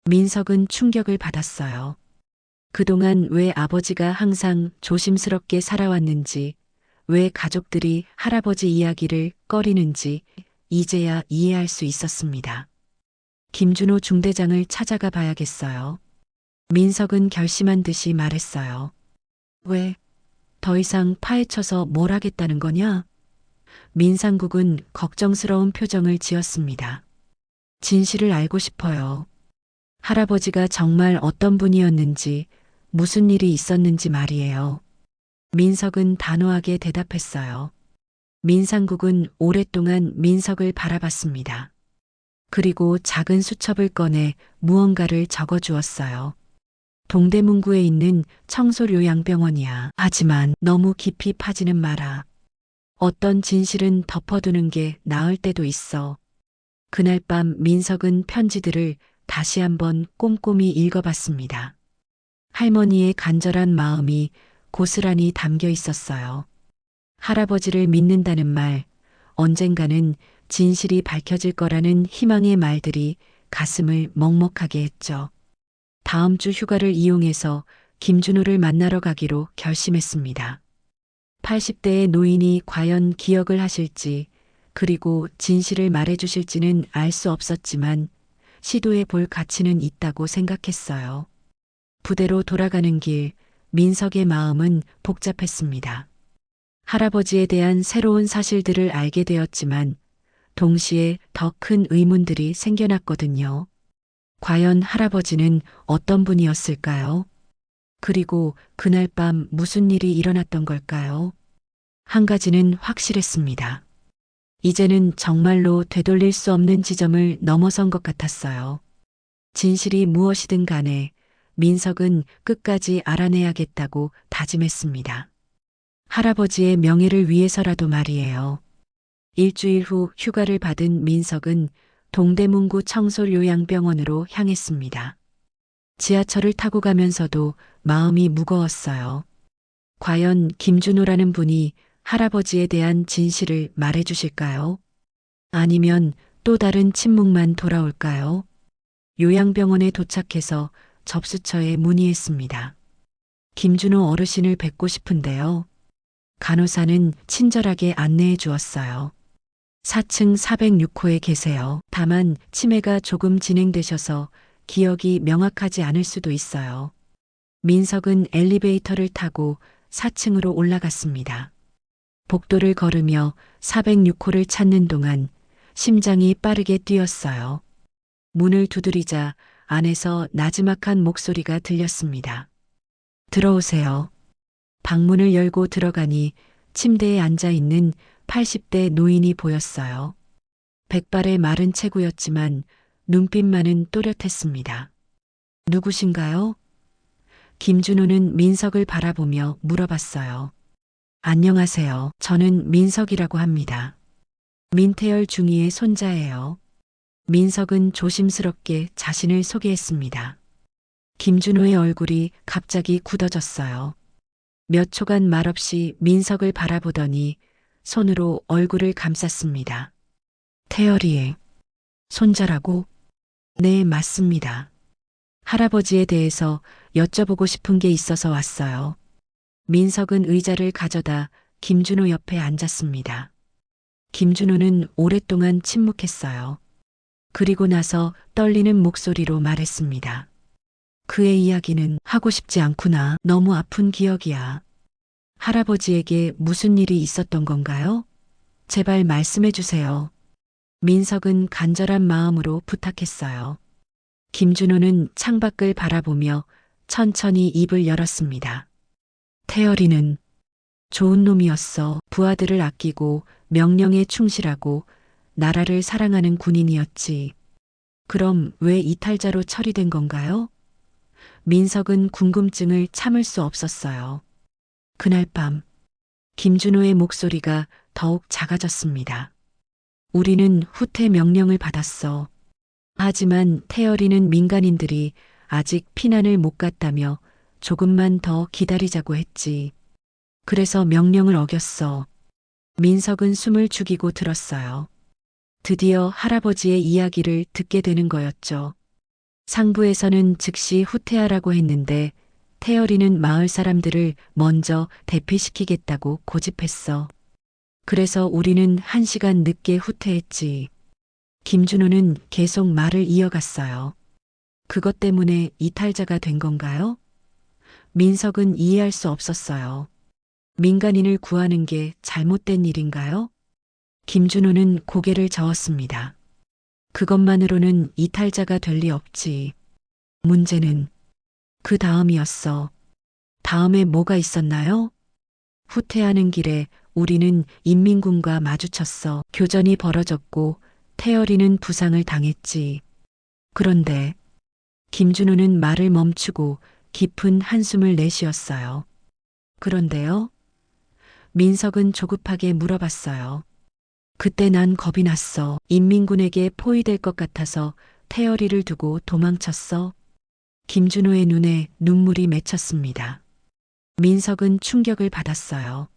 민석은 충격을 받았어요. 그동안 왜 아버지가 항상 조심스럽게 살아왔는지, 왜 가족들이 할아버지 이야기를 꺼리는지 이제야 이해할 수 있었습니다. 김준호 중대장을 찾아가 봐야겠어요. 민석은 결심한 듯이 말했어요. 왜? 더 이상 파헤쳐서 뭘 하겠다는 거냐? 민상국은 걱정스러운 표정을 지었습니다. 진실을 알고 싶어요. 할아버지가 정말 어떤 분이었는지, 무슨 일이 있었는지 말이에요. 민석은 단호하게 대답했어요. 민상국은 오랫동안 민석을 바라봤습니다. 그리고 작은 수첩을 꺼내 무언가를 적어 주었어요. 동대문구에 있는 청소요양병원이야. 하지만 너무 깊이 파지는 마라. 어떤 진실은 덮어두는 게 나을 때도 있어. 그날 밤 민석은 편지들을 다시 한번 꼼꼼히 읽어봤습니다. 할머니의 간절한 마음이 고스란히 담겨 있었어요. 할아버지를 믿는다는 말, 언젠가는 진실이 밝혀질 거라는 희망의 말들이 가슴을 먹먹하게 했죠. 다음 주 휴가를 이용해서 김준호를 만나러 가기로 결심했습니다. 80대의 노인이 과연 기억을 하실지, 그리고 진실을 말해주실지는 알 수 없었지만 시도해 볼 가치는 있다고 생각했어요. 부대로 돌아가는 길, 민석의 마음은 복잡했습니다. 할아버지에 대한 새로운 사실들을 알게 되었지만 동시에 더 큰 의문들이 생겨났거든요. 과연 할아버지는 어떤 분이었을까요? 그리고 그날 밤 무슨 일이 일어났던 걸까요? 한 가지는 확실했습니다. 이제는 정말로 되돌릴 수 없는 지점을 넘어선 것 같았어요. 진실이 무엇이든 간에 민석은 끝까지 알아내야겠다고 다짐했습니다. 할아버지의 명예를 위해서라도 말이에요. 일주일 후 휴가를 받은 민석은 동대문구 청솔요양병원으로 향했습니다. 지하철을 타고 가면서도 마음이 무거웠어요. 과연 김준호라는 분이 할아버지에 대한 진실을 말해주실까요? 아니면 또 다른 침묵만 돌아올까요? 요양병원에 도착해서 접수처에 문의했습니다. 김준호 어르신을 뵙고 싶은데요. 간호사는 친절하게 안내해 주었어요. 4층 406호에 계세요. 다만 치매가 조금 진행되셔서 기억이 명확하지 않을 수도 있어요. 민석은 엘리베이터를 타고 4층으로 올라갔습니다. 복도를 걸으며 406호를 찾는 동안 심장이 빠르게 뛰었어요. 문을 두드리자 안에서 나지막한 목소리가 들렸습니다. 들어오세요. 방문을 열고 들어가니 침대에 앉아 있는 80대 노인이 보였어요. 백발의 마른 체구였지만 눈빛만은 또렷했습니다. 누구신가요? 김준호는 민석을 바라보며 물어봤어요. 안녕하세요. 저는 민석이라고 합니다. 민태열 중위의 손자예요. 민석은 조심스럽게 자신을 소개했습니다. 김준호의 얼굴이 갑자기 굳어졌어요. 몇 초간 말없이 민석을 바라보더니 손으로 얼굴을 감쌌습니다. 태열이의 손자라고? 네, 맞습니다. 할아버지에 대해서 여쭤보고 싶은 게 있어서 왔어요. 민석은 의자를 가져다 김준호 옆에 앉았습니다. 김준호는 오랫동안 침묵했어요. 그리고 나서 떨리는 목소리로 말했습니다. 그의 이야기는 하고 싶지 않구나. 너무 아픈 기억이야. 할아버지에게 무슨 일이 있었던 건가요? 제발 말씀해 주세요. 민석은 간절한 마음으로 부탁했어요. 김준호는 창밖을 바라보며 천천히 입을 열었습니다. 태열이는 좋은 놈이었어. 부하들을 아끼고 명령에 충실하고 나라를 사랑하는 군인이었지. 그럼 왜 이탈자로 처리된 건가요? 민석은 궁금증을 참을 수 없었어요. 그날 밤 김준호의 목소리가 더욱 작아졌습니다. 우리는 후퇴 명령을 받았어. 하지만 태열이는 민간인들이 아직 피난을 못 갔다며 조금만 더 기다리자고 했지. 그래서 명령을 어겼어. 민석은 숨을 죽이고 들었어요. 드디어 할아버지의 이야기를 듣게 되는 거였죠. 상부에서는 즉시 후퇴하라고 했는데 태열이는 마을 사람들을 먼저 대피시키겠다고 고집했어. 그래서 우리는 1시간 늦게 후퇴했지. 김준호는 계속 말을 이어갔어요. 그것 때문에 이탈자가 된 건가요? 민석은 이해할 수 없었어요. 민간인을 구하는 게 잘못된 일인가요? 김준호는 고개를 저었습니다. 그것만으로는 이탈자가 될 리 없지. 문제는 그 다음이었어. 다음에 뭐가 있었나요? 후퇴하는 길에 우리는 인민군과 마주쳤어. 교전이 벌어졌고 태열이는 부상을 당했지. 그런데 김준호는 말을 멈추고 깊은 한숨을 내쉬었어요. 그런데요? 민석은 조급하게 물어봤어요. 그때 난 겁이 났어. 인민군에게 포위될 것 같아서 태열이를 두고 도망쳤어. 김준호의 눈에 눈물이 맺혔습니다. 민석은 충격을 받았어요.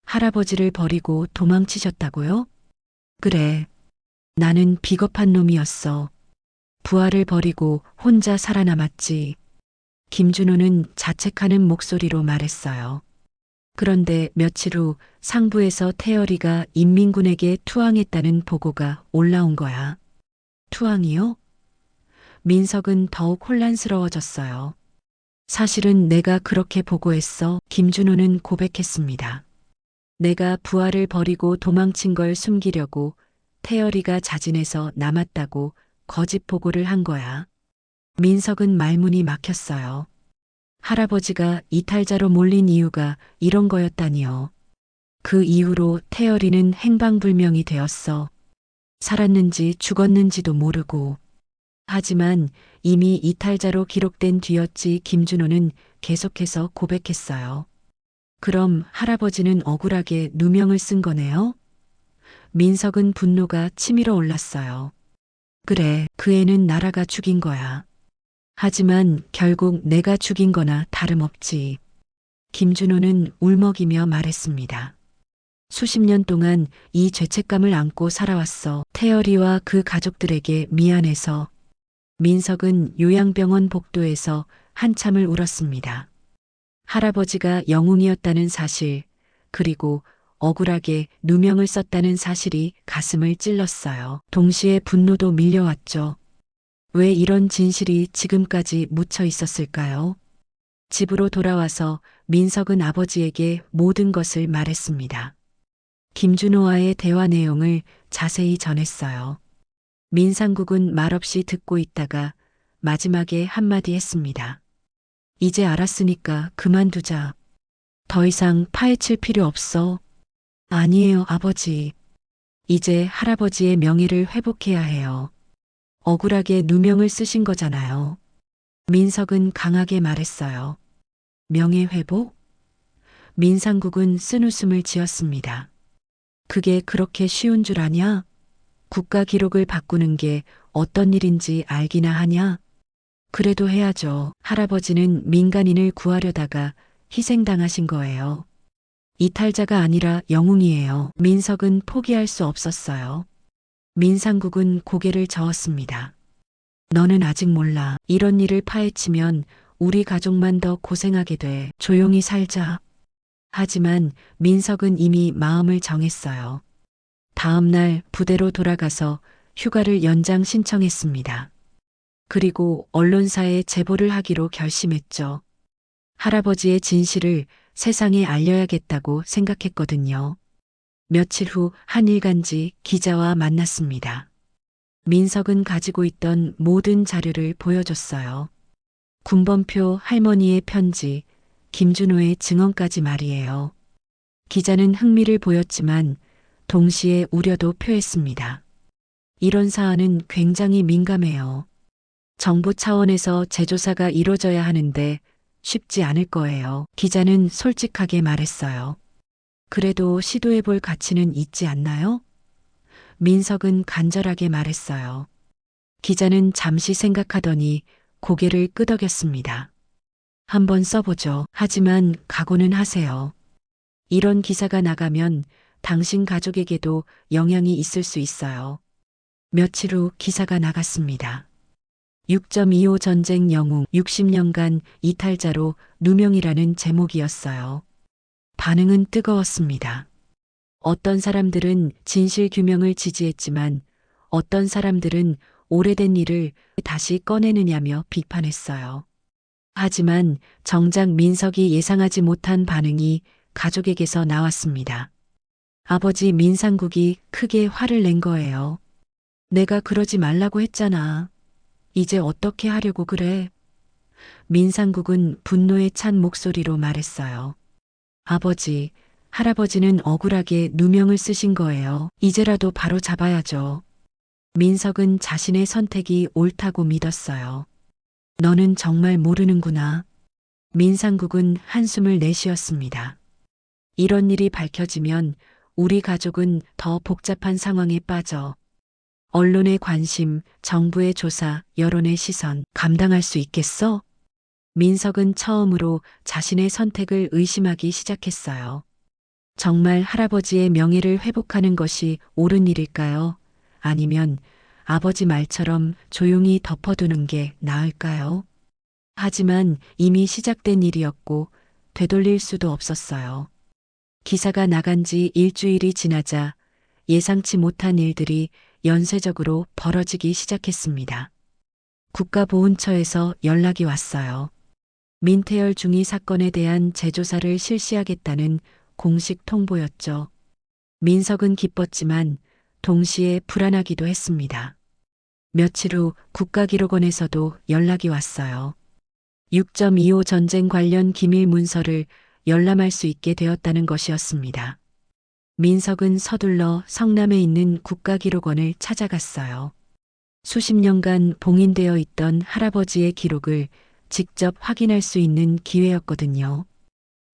할아버지를 버리고 도망치셨다고요? 그래. 나는 비겁한 놈이었어. 부하를 버리고 혼자 살아남았지. 김준호는 자책하는 목소리로 말했어요. 그런데 며칠 후 상부에서 태열이가 인민군에게 투항했다는 보고가 올라온 거야. 투항이요? 민석은 더욱 혼란스러워졌어요. 사실은 내가 그렇게 보고했어. 김준호는 고백했습니다. 내가 부하를 버리고 도망친 걸 숨기려고 태열이가 자진해서 남았다고 거짓 보고를 한 거야. 민석은 말문이 막혔어요. 할아버지가 이탈자로 몰린 이유가 이런 거였다니요. 그 이후로 태열이는 행방불명이 되었어. 살았는지 죽었는지도 모르고. 하지만 이미 이탈자로 기록된 뒤였지. 김준호는 계속해서 고백했어요. 그럼 할아버지는 억울하게 누명을 쓴 거네요? 민석은 분노가 치밀어 올랐어요. 그래, 그 애는 나라가 죽인 거야. 하지만 결국 내가 죽인 거나 다름없지. 김준호는 울먹이며 말했습니다. 수십 년 동안 이 죄책감을 안고 살아왔어. 태열이와 그 가족들에게 미안해서. 민석은 요양병원 복도에서 한참을 울었습니다. 할아버지가 영웅이었다는 사실, 그리고 억울하게 누명을 썼다는 사실이 가슴을 찔렀어요. 동시에 분노도 밀려왔죠. 왜 이런 진실이 지금까지 묻혀 있었을까요? 집으로 돌아와서 민석은 아버지에게 모든 것을 말했습니다. 김준호와의 대화 내용을 자세히 전했어요. 민상국은 말없이 듣고 있다가 마지막에 한마디 했습니다. 이제 알았으니까 그만두자. 더 이상 파헤칠 필요 없어. 아니에요, 아버지. 이제 할아버지의 명예를 회복해야 해요. 억울하게 누명을 쓰신 거잖아요. 민석은 강하게 말했어요. 명예회복? 민상국은 쓴웃음을 지었습니다. 그게 그렇게 쉬운 줄 아냐? 국가 기록을 바꾸는 게 어떤 일인지 알기나 하냐? 그래도 해야죠. 할아버지는 민간인을 구하려다가 희생당하신 거예요. 이탈자가 아니라 영웅이에요. 민석은 포기할 수 없었어요. 민상국은 고개를 저었습니다. 너는 아직 몰라. 이런 일을 파헤치면 우리 가족만 더 고생하게 돼. 조용히 살자. 하지만 민석은 이미 마음을 정했어요. 다음 날 부대로 돌아가서 휴가를 연장 신청했습니다. 그리고 언론사에 제보를 하기로 결심했죠. 할아버지의 진실을 세상에 알려야겠다고 생각했거든요. 며칠 후 한 일간지 기자와 만났습니다. 민석은 가지고 있던 모든 자료를 보여줬어요. 군번표, 할머니의 편지, 김준호의 증언까지 말이에요. 기자는 흥미를 보였지만 동시에 우려도 표했습니다. 이런 사안은 굉장히 민감해요. 정부 차원에서 재조사가 이루어져야 하는데 쉽지 않을 거예요. 기자는 솔직하게 말했어요. 그래도 시도해볼 가치는 있지 않나요? 민석은 간절하게 말했어요. 기자는 잠시 생각하더니 고개를 끄덕였습니다. 한번 써보죠. 하지만 각오는 하세요. 이런 기사가 나가면 당신 가족에게도 영향이 있을 수 있어요. 며칠 후 기사가 나갔습니다. 6.25 전쟁 영웅 60년간 이탈자로 누명이라는 제목이었어요. 반응은 뜨거웠습니다. 어떤 사람들은 진실 규명을 지지했지만 어떤 사람들은 오래된 일을 다시 꺼내느냐며 비판했어요. 하지만 정작 민석이 예상하지 못한 반응이 가족에게서 나왔습니다. 아버지 민상국이 크게 화를 낸 거예요. 내가 그러지 말라고 했잖아. 이제 어떻게 하려고 그래? 민상국은 분노에 찬 목소리로 말했어요. 아버지, 할아버지는 억울하게 누명을 쓰신 거예요. 이제라도 바로 잡아야죠. 민석은 자신의 선택이 옳다고 믿었어요. 너는 정말 모르는구나. 민상국은 한숨을 내쉬었습니다. 이런 일이 밝혀지면 우리 가족은 더 복잡한 상황에 빠져 언론의 관심, 정부의 조사, 여론의 시선 감당할 수 있겠어? 민석은 처음으로 자신의 선택을 의심하기 시작했어요. 정말 할아버지의 명예를 회복하는 것이 옳은 일일까요? 아니면 아버지 말처럼 조용히 덮어두는 게 나을까요? 하지만 이미 시작된 일이었고 되돌릴 수도 없었어요. 기사가 나간 지 일주일이 지나자 예상치 못한 일들이 연쇄적으로 벌어지기 시작했습니다. 국가보훈처에서 연락이 왔어요. 민태열 중위 사건에 대한 재조사를 실시하겠다는 공식 통보였죠. 민석은 기뻤지만 동시에 불안하기도 했습니다. 며칠 후 국가기록원에서도 연락이 왔어요. 6.25 전쟁 관련 기밀 문서를 열람할 수 있게 되었다는 것이었습니다. 민석은 서둘러 성남에 있는 국가기록원을 찾아갔어요. 수십 년간 봉인되어 있던 할아버지의 기록을 직접 확인할 수 있는 기회였거든요.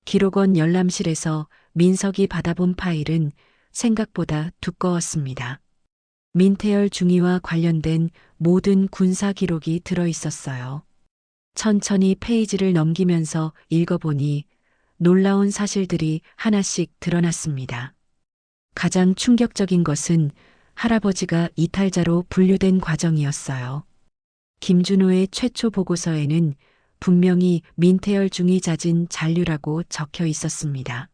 기록원 열람실에서 민석이 받아본 파일은 생각보다 두꺼웠습니다. 민태열 중위와 관련된 모든 군사 기록이 들어 있었어요. 천천히 페이지를 넘기면서 읽어보니 놀라운 사실들이 하나씩 드러났습니다. 가장 충격적인 것은 할아버지가 이탈자로 분류된 과정이었어요. 김준호의 최초 보고서에는 분명히 민태열 중위 자진 잔류라고 적혀 있었습니다.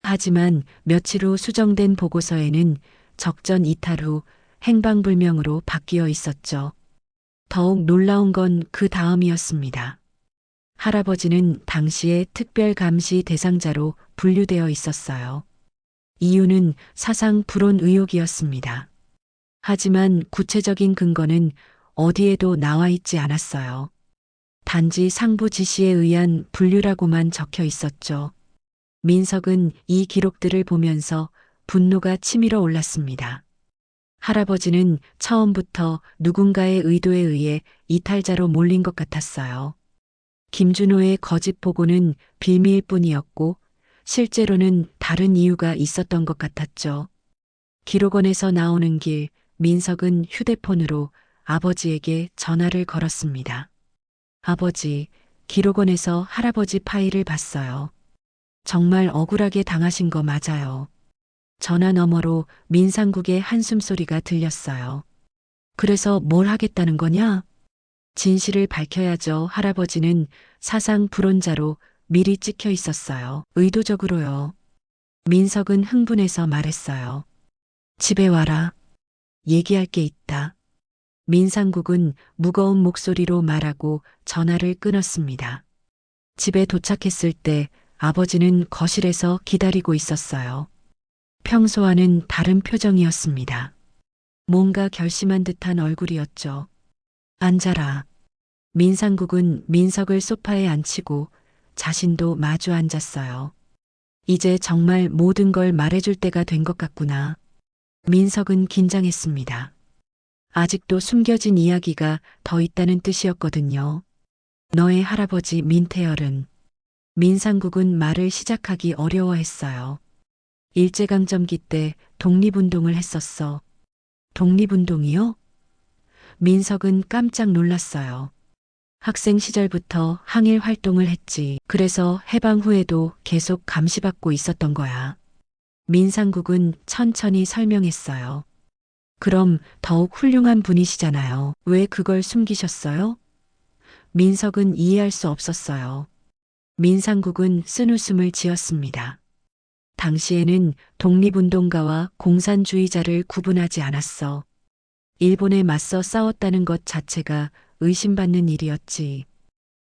하지만 며칠 후 수정된 보고서에는 적전 이탈 후 행방불명으로 바뀌어 있었죠. 더욱 놀라운 건 그 다음이었습니다. 할아버지는 당시에 특별감시 대상자로 분류되어 있었어요. 이유는 사상 불온 의혹이었습니다. 하지만 구체적인 근거는 어디에도 나와 있지 않았어요. 단지 상부 지시에 의한 분류라고만 적혀 있었죠. 민석은 이 기록들을 보면서 분노가 치밀어 올랐습니다. 할아버지는 처음부터 누군가의 의도에 의해 이탈자로 몰린 것 같았어요. 김준호의 거짓 보고는 빌미일 뿐이었고 실제로는 다른 이유가 있었던 것 같았죠. 기록원에서 나오는 길, 민석은 휴대폰으로 아버지에게 전화를 걸었습니다. 아버지, 기록원에서 할아버지 파일을 봤어요. 정말 억울하게 당하신 거 맞아요. 전화 너머로 민상국의 한숨소리가 들렸어요. 그래서 뭘 하겠다는 거냐? 진실을 밝혀야죠. 할아버지는 사상 불온자로 미리 찍혀 있었어요. 의도적으로요. 민석은 흥분해서 말했어요. 집에 와라. 얘기할 게 있다. 민상국은 무거운 목소리로 말하고 전화를 끊었습니다. 집에 도착했을 때 아버지는 거실에서 기다리고 있었어요. 평소와는 다른 표정이었습니다. 뭔가 결심한 듯한 얼굴이었죠. 앉아라. 민상국은 민석을 소파에 앉히고 자신도 마주 앉았어요. 이제 정말 모든 걸 말해줄 때가 된 것 같구나. 민석은 긴장했습니다. 아직도 숨겨진 이야기가 더 있다는 뜻이었거든요. 너의 할아버지 민태열은. 민상국은 말을 시작하기 어려워했어요. 일제강점기 때 독립운동을 했었어. 독립운동이요? 민석은 깜짝 놀랐어요. 학생 시절부터 항일 활동을 했지. 그래서 해방 후에도 계속 감시받고 있었던 거야. 민상국은 천천히 설명했어요. 그럼 더욱 훌륭한 분이시잖아요. 왜 그걸 숨기셨어요? 민석은 이해할 수 없었어요. 민상국은 쓴웃음을 지었습니다. 당시에는 독립운동가와 공산주의자를 구분하지 않았어. 일본에 맞서 싸웠다는 것 자체가 의심받는 일이었지.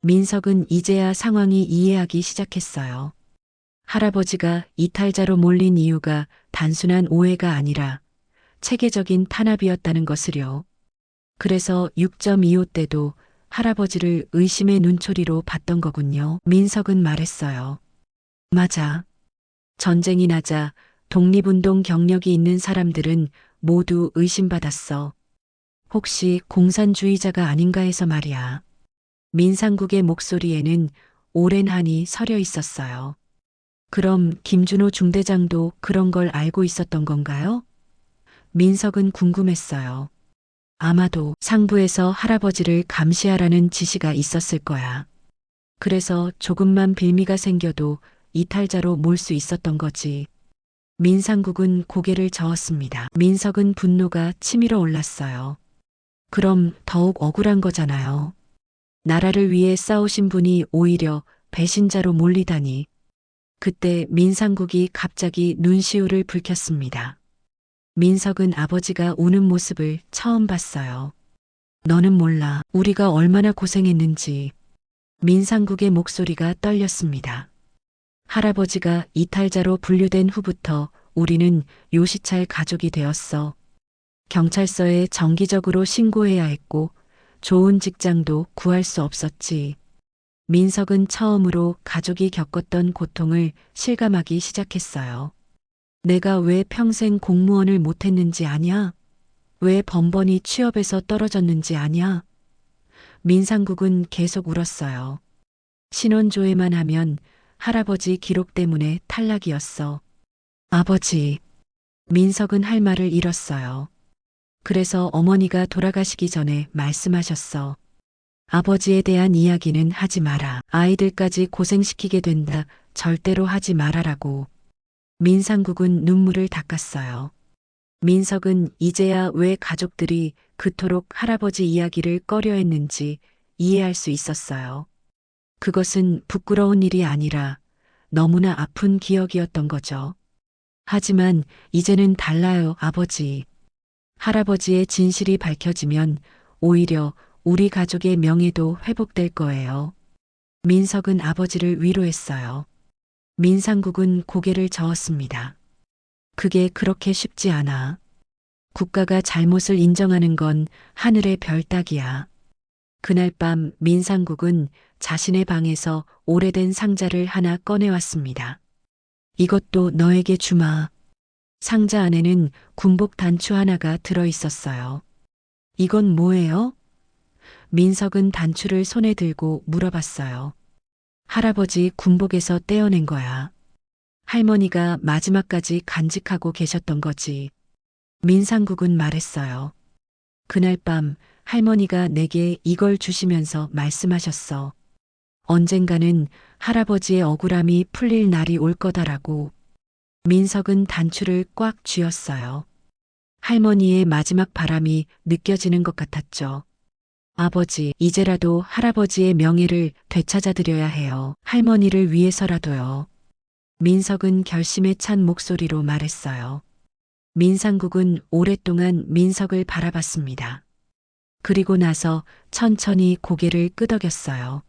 민석은 이제야 상황이 이해하기 시작했어요. 할아버지가 이탈자로 몰린 이유가 단순한 오해가 아니라 체계적인 탄압이었다는 것을요. 그래서 6.25 때도 할아버지를 의심의 눈초리로 봤던 거군요. 민석은 말했어요. 맞아. 전쟁이 나자 독립운동 경력이 있는 사람들은 모두 의심받았어. 혹시 공산주의자가 아닌가 해서 말이야. 민상국의 목소리에는 오랜 한이 서려 있었어요. 그럼 김준호 중대장도 그런 걸 알고 있었던 건가요? 민석은 궁금했어요. 아마도 상부에서 할아버지를 감시하라는 지시가 있었을 거야. 그래서 조금만 빌미가 생겨도 이탈자로 몰 수 있었던 거지. 민상국은 고개를 저었습니다. 민석은 분노가 치밀어 올랐어요. 그럼 더욱 억울한 거잖아요. 나라를 위해 싸우신 분이 오히려 배신자로 몰리다니. 그때 민상국이 갑자기 눈시울을 붉혔습니다. 민석은 아버지가 우는 모습을 처음 봤어요. 너는 몰라. 우리가 얼마나 고생했는지. 민상국의 목소리가 떨렸습니다. 할아버지가 이탈자로 분류된 후부터 우리는 요시찰 가족이 되었어. 경찰서에 정기적으로 신고해야 했고 좋은 직장도 구할 수 없었지. 민석은 처음으로 가족이 겪었던 고통을 실감하기 시작했어요. 내가 왜 평생 공무원을 못했는지 아냐? 왜 번번이 취업에서 떨어졌는지 아냐? 민상국은 계속 울었어요. 신원조회만 하면 할아버지 기록 때문에 탈락이었어. 아버지. 민석은 할 말을 잃었어요. 그래서 어머니가 돌아가시기 전에 말씀하셨어. 아버지에 대한 이야기는 하지 마라. 아이들까지 고생시키게 된다. 절대로 하지 말아라고. 민상국은 눈물을 닦았어요. 민석은 이제야 왜 가족들이 그토록 할아버지 이야기를 꺼려했는지 이해할 수 있었어요. 그것은 부끄러운 일이 아니라 너무나 아픈 기억이었던 거죠. 하지만 이제는 달라요, 아버지. 할아버지의 진실이 밝혀지면 오히려 우리 가족의 명예도 회복될 거예요. 민석은 아버지를 위로했어요. 민상국은 고개를 저었습니다. 그게 그렇게 쉽지 않아. 국가가 잘못을 인정하는 건 하늘의 별 따기야. 그날 밤 민상국은 자신의 방에서 오래된 상자를 하나 꺼내왔습니다. 이것도 너에게 주마. 상자 안에는 군복 단추 하나가 들어 있었어요. 이건 뭐예요? 민석은 단추를 손에 들고 물어봤어요. 할아버지 군복에서 떼어낸 거야. 할머니가 마지막까지 간직하고 계셨던 거지. 민상국은 말했어요. 그날 밤 할머니가 내게 이걸 주시면서 말씀하셨어. 언젠가는 할아버지의 억울함이 풀릴 날이 올 거다라고. 민석은 단추를 꽉 쥐었어요. 할머니의 마지막 바람이 느껴지는 것 같았죠. 아버지, 이제라도 할아버지의 명예를 되찾아드려야 해요. 할머니를 위해서라도요. 민석은 결심에 찬 목소리로 말했어요. 민상국은 오랫동안 민석을 바라봤습니다. 그리고 나서 천천히 고개를 끄덕였어요.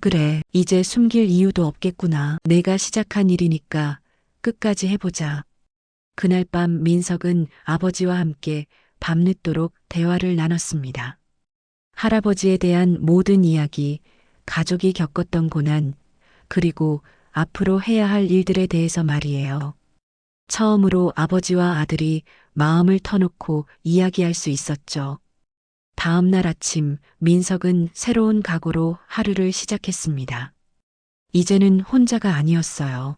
그래, 이제 숨길 이유도 없겠구나. 내가 시작한 일이니까 끝까지 해보자. 그날 밤 민석은 아버지와 함께 밤늦도록 대화를 나눴습니다. 할아버지에 대한 모든 이야기, 가족이 겪었던 고난, 그리고 앞으로 해야 할 일들에 대해서 말이에요. 처음으로 아버지와 아들이 마음을 터놓고 이야기할 수 있었죠. 다음 날 아침 민석은 새로운 각오로 하루를 시작했습니다. 이제는 혼자가 아니었어요.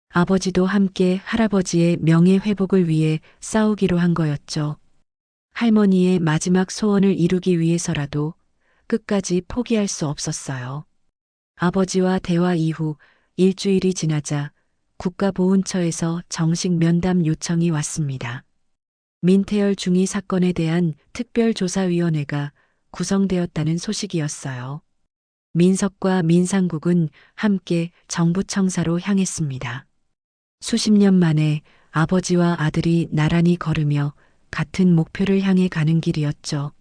아버지도 함께 할아버지의 명예 회복을 위해 싸우기로 한 거였죠. 할머니의 마지막 소원을 이루기 위해서라도 끝까지 포기할 수 없었어요. 아버지와 대화 이후 일주일이 지나자 국가보훈처에서 정식 면담 요청이 왔습니다. 민태열 중위 사건에 대한 특별조사위원회가 구성되었다는 소식이었어요. 민석과 민상국은 함께 정부 청사로 향했습니다. 수십 년 만에 아버지와 아들이 나란히 걸으며 같은 목표를 향해 가는 길이었죠.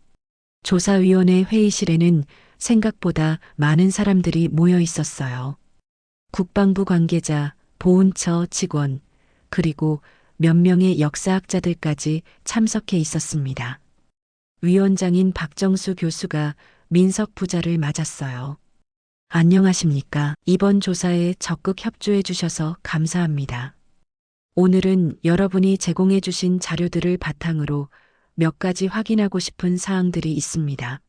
조사위원회 회의실에는 생각보다 많은 사람들이 모여 있었어요. 국방부 관계자, 보훈처 직원, 그리고 몇 명의 역사학자들까지 참석해 있었습니다. 위원장인 박정수 교수가 민석 부자를 맞았어요. 안녕하십니까. 이번 조사에 적극 협조해 주셔서 감사합니다. 오늘은 여러분이 제공해 주신 자료들을 바탕으로 몇 가지 확인하고 싶은 사항들이 있습니다.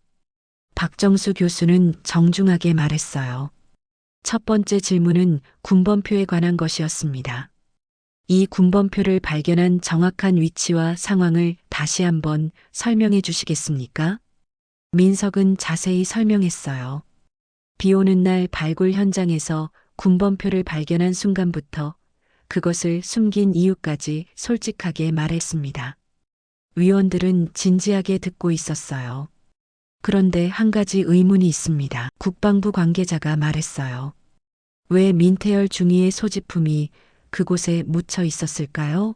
박정수 교수는 정중하게 말했어요. 첫 번째 질문은 군번표에 관한 것이었습니다. 이 군번표를 발견한 정확한 위치와 상황을 다시 한번 설명해 주시겠습니까? 민석은 자세히 설명했어요. 비 오는 날 발굴 현장에서 군번표를 발견한 순간부터 그것을 숨긴 이유까지 솔직하게 말했습니다. 위원들은 진지하게 듣고 있었어요. 그런데 한 가지 의문이 있습니다. 국방부 관계자가 말했어요. 왜 민태열 중위의 소지품이 그곳에 묻혀 있었을까요?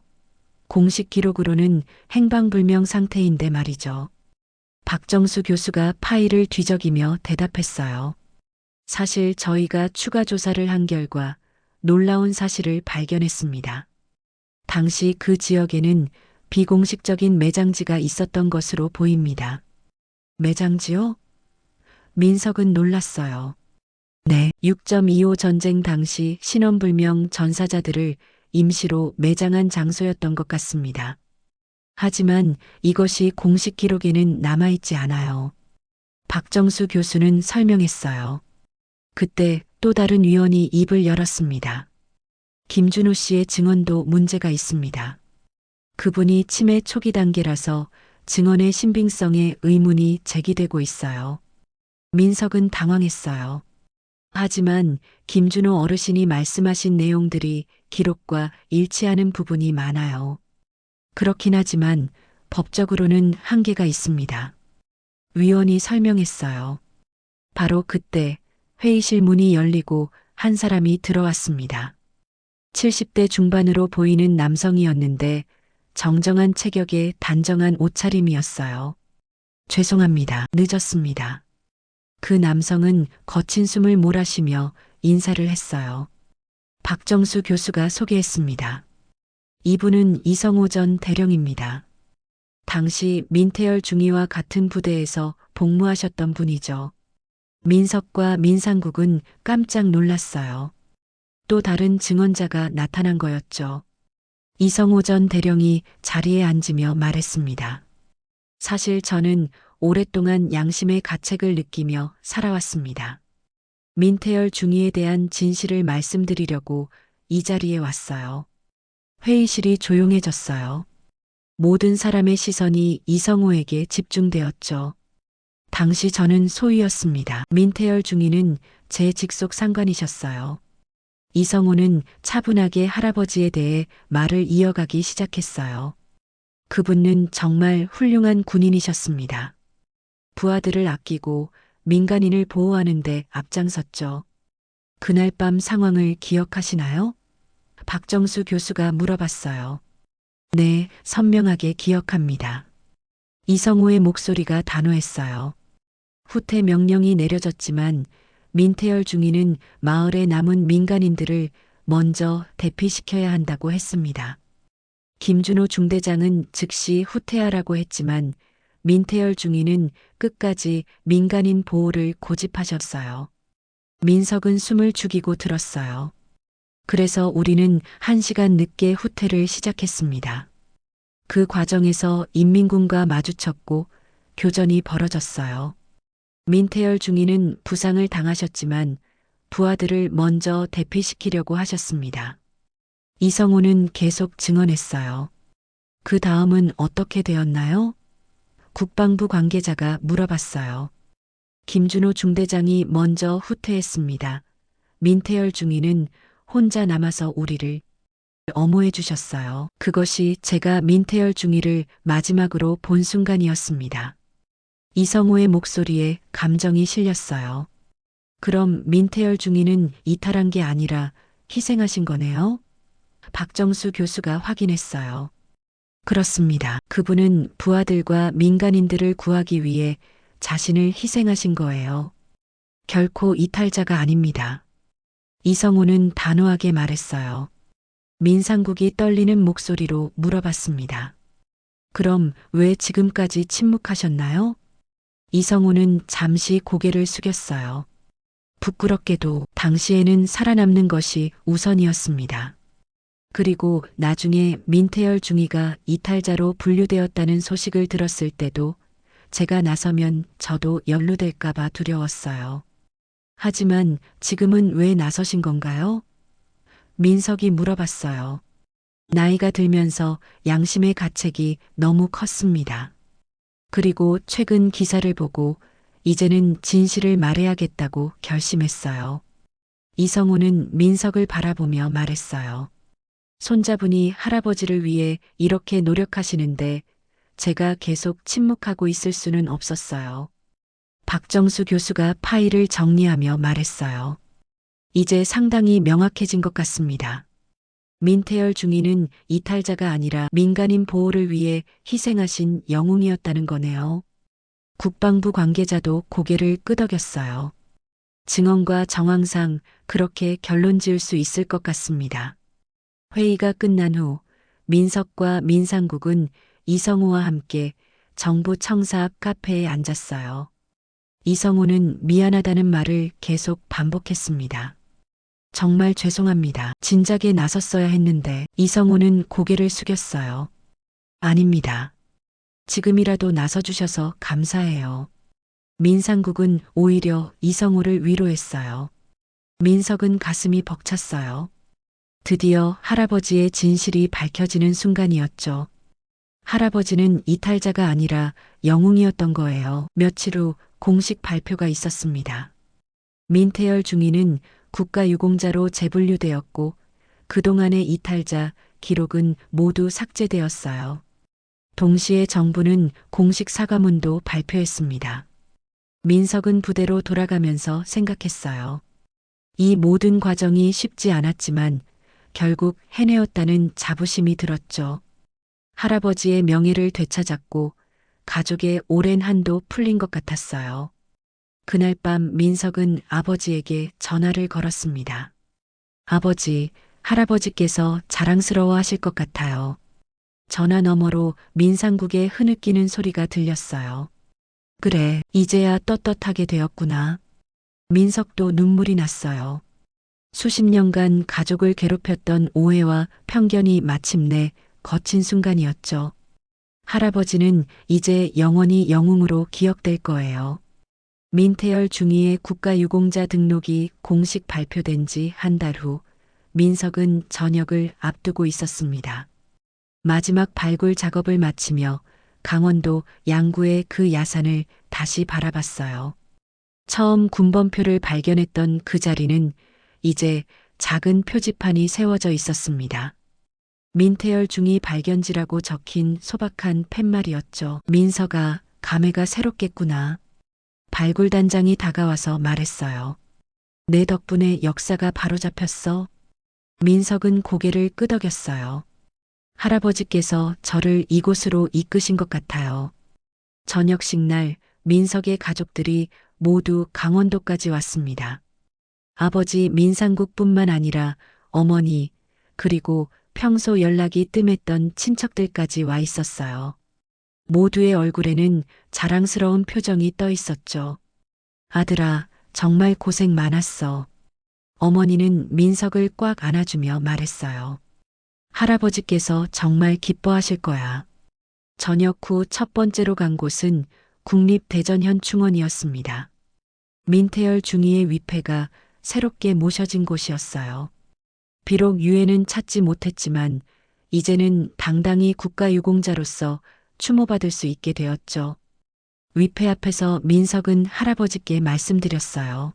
공식 기록으로는 행방불명 상태인데 말이죠. 박정수 교수가 파일을 뒤적이며 대답했어요. 사실 저희가 추가 조사를 한 결과 놀라운 사실을 발견했습니다. 당시 그 지역에는 비공식적인 매장지가 있었던 것으로 보입니다. 매장지요? 민석은 놀랐어요. 네, 6.25 전쟁 당시 신원불명 전사자들을 임시로 매장한 장소였던 것 같습니다. 하지만 이것이 공식 기록에는 남아있지 않아요. 박정수 교수는 설명했어요. 그때 또 다른 위원이 입을 열었습니다. 김준호 씨의 증언도 문제가 있습니다. 그분이 치매 초기 단계라서 증언의 신빙성에 의문이 제기되고 있어요. 민석은 당황했어요. 하지만 김준호 어르신이 말씀하신 내용들이 기록과 일치하는 부분이 많아요. 그렇긴 하지만 법적으로는 한계가 있습니다. 위원이 설명했어요. 바로 그때 회의실 문이 열리고 한 사람이 들어왔습니다. 70대 중반으로 보이는 남성이었는데 정정한 체격에 단정한 옷차림이었어요. 죄송합니다. 늦었습니다. 그 남성은 거친 숨을 몰아쉬며 인사를 했어요. 박정수 교수가 소개했습니다. 이분은 이성호 전 대령입니다. 당시 민태열 중위와 같은 부대에서 복무하셨던 분이죠. 민석과 민상국은 깜짝 놀랐어요. 또 다른 증언자가 나타난 거였죠. 이성호 전 대령이 자리에 앉으며 말했습니다. 사실 저는 오랫동안 양심의 가책을 느끼며 살아왔습니다. 민태열 중위에 대한 진실을 말씀드리려고 이 자리에 왔어요. 회의실이 조용해졌어요. 모든 사람의 시선이 이성호에게 집중되었죠. 당시 저는 소위였습니다. 민태열 중위는 제 직속 상관이셨어요. 이성호는 차분하게 할아버지에 대해 말을 이어가기 시작했어요. 그분은 정말 훌륭한 군인이셨습니다. 부하들을 아끼고 민간인을 보호하는 데 앞장섰죠. 그날 밤 상황을 기억하시나요? 박정수 교수가 물어봤어요. 네, 선명하게 기억합니다. 이성호의 목소리가 단호했어요. 후퇴 명령이 내려졌지만 민태열 중위는 마을에 남은 민간인들을 먼저 대피시켜야 한다고 했습니다. 김준호 중대장은 즉시 후퇴하라고 했지만 민태열 중위는 끝까지 민간인 보호를 고집하셨어요. 민석은 숨을 죽이고 들었어요. 그래서 우리는 1시간 늦게 후퇴를 시작했습니다. 그 과정에서 인민군과 마주쳤고 교전이 벌어졌어요. 민태열 중위는 부상을 당하셨지만 부하들을 먼저 대피시키려고 하셨습니다. 이성호는 계속 증언했어요. 그 다음은 어떻게 되었나요? 국방부 관계자가 물어봤어요. 김준호 중대장이 먼저 후퇴했습니다. 민태열 중위는 혼자 남아서 우리를 엄호해 주셨어요. 그것이 제가 민태열 중위를 마지막으로 본 순간이었습니다. 이성호의 목소리에 감정이 실렸어요. 그럼 민태열 중위는 이탈한 게 아니라 희생하신 거네요? 박정수 교수가 확인했어요. 그렇습니다. 그분은 부하들과 민간인들을 구하기 위해 자신을 희생하신 거예요. 결코 이탈자가 아닙니다. 이성호는 단호하게 말했어요. 민상국이 떨리는 목소리로 물어봤습니다. 그럼 왜 지금까지 침묵하셨나요? 이성호는 잠시 고개를 숙였어요. 부끄럽게도 당시에는 살아남는 것이 우선이었습니다. 그리고 나중에 민태열 중위가 이탈자로 분류되었다는 소식을 들었을 때도 제가 나서면 저도 연루될까봐 두려웠어요. 하지만 지금은 왜 나서신 건가요? 민석이 물어봤어요. 나이가 들면서 양심의 가책이 너무 컸습니다. 그리고 최근 기사를 보고 이제는 진실을 말해야겠다고 결심했어요. 이성호는 민석을 바라보며 말했어요. 손자분이 할아버지를 위해 이렇게 노력하시는데 제가 계속 침묵하고 있을 수는 없었어요. 박정수 교수가 파일을 정리하며 말했어요. 이제 상당히 명확해진 것 같습니다. 민태열 중위는 이탈자가 아니라 민간인 보호를 위해 희생하신 영웅이었다는 거네요. 국방부 관계자도 고개를 끄덕였어요. 증언과 정황상 그렇게 결론 지을 수 있을 것 같습니다. 회의가 끝난 후 민석과 민상국은 이성호와 함께 정부 청사 앞 카페에 앉았어요. 이성호는 미안하다는 말을 계속 반복했습니다. 정말 죄송합니다. 진작에 나섰어야 했는데 이성호는 고개를 숙였어요. 아닙니다. 지금이라도 나서주셔서 감사해요. 민상국은 오히려 이성호를 위로했어요. 민석은 가슴이 벅찼어요. 드디어 할아버지의 진실이 밝혀지는 순간이었죠. 할아버지는 이탈자가 아니라 영웅이었던 거예요. 며칠 후 공식 발표가 있었습니다. 민태열 중위는 국가유공자로 재분류되었고 그동안의 이탈자 기록은 모두 삭제되었어요. 동시에 정부는 공식 사과문도 발표했습니다. 민석은 부대로 돌아가면서 생각했어요. 이 모든 과정이 쉽지 않았지만 결국 해내었다는 자부심이 들었죠. 할아버지의 명예를 되찾았고 가족의 오랜 한도 풀린 것 같았어요. 그날 밤 민석은 아버지에게 전화를 걸었습니다. 아버지, 할아버지께서 자랑스러워 하실 것 같아요. 전화 너머로 민상국의 흐느끼는 소리가 들렸어요. 그래, 이제야 떳떳하게 되었구나. 민석도 눈물이 났어요. 수십 년간 가족을 괴롭혔던 오해와 편견이 마침내 거친 순간이었죠. 할아버지는 이제 영원히 영웅으로 기억될 거예요. 민태열 중위의 국가유공자 등록이 공식 발표된 지 한 달 후 민석은 전역을 앞두고 있었습니다. 마지막 발굴 작업을 마치며 강원도 양구의 그 야산을 다시 바라봤어요. 처음 군번표를 발견했던 그 자리는 이제 작은 표지판이 세워져 있었습니다. 민태열 중위 발견지라고 적힌 소박한 팻말이었죠. 민석아, 감회가 새롭겠구나. 발굴단장이 다가와서 말했어요. 내 덕분에 역사가 바로잡혔어. 민석은 고개를 끄덕였어요. 할아버지께서 저를 이곳으로 이끄신 것 같아요. 저녁식 날 민석의 가족들이 모두 강원도까지 왔습니다. 아버지 민상국뿐만 아니라 어머니 그리고 평소 연락이 뜸했던 친척들까지 와 있었어요. 모두의 얼굴에는 자랑스러운 표정이 떠 있었죠. 아들아, 정말 고생 많았어. 어머니는 민석을 꽉 안아주며 말했어요. 할아버지께서 정말 기뻐하실 거야. 저녁 후 첫 번째로 간 곳은 국립대전현 충원이었습니다. 민태열 중위의 위패가 새롭게 모셔진 곳이었어요. 비록 유해는 찾지 못했지만 이제는 당당히 국가유공자로서 추모받을 수 있게 되었죠. 위패 앞에서 민석은 할아버지께 말씀드렸어요.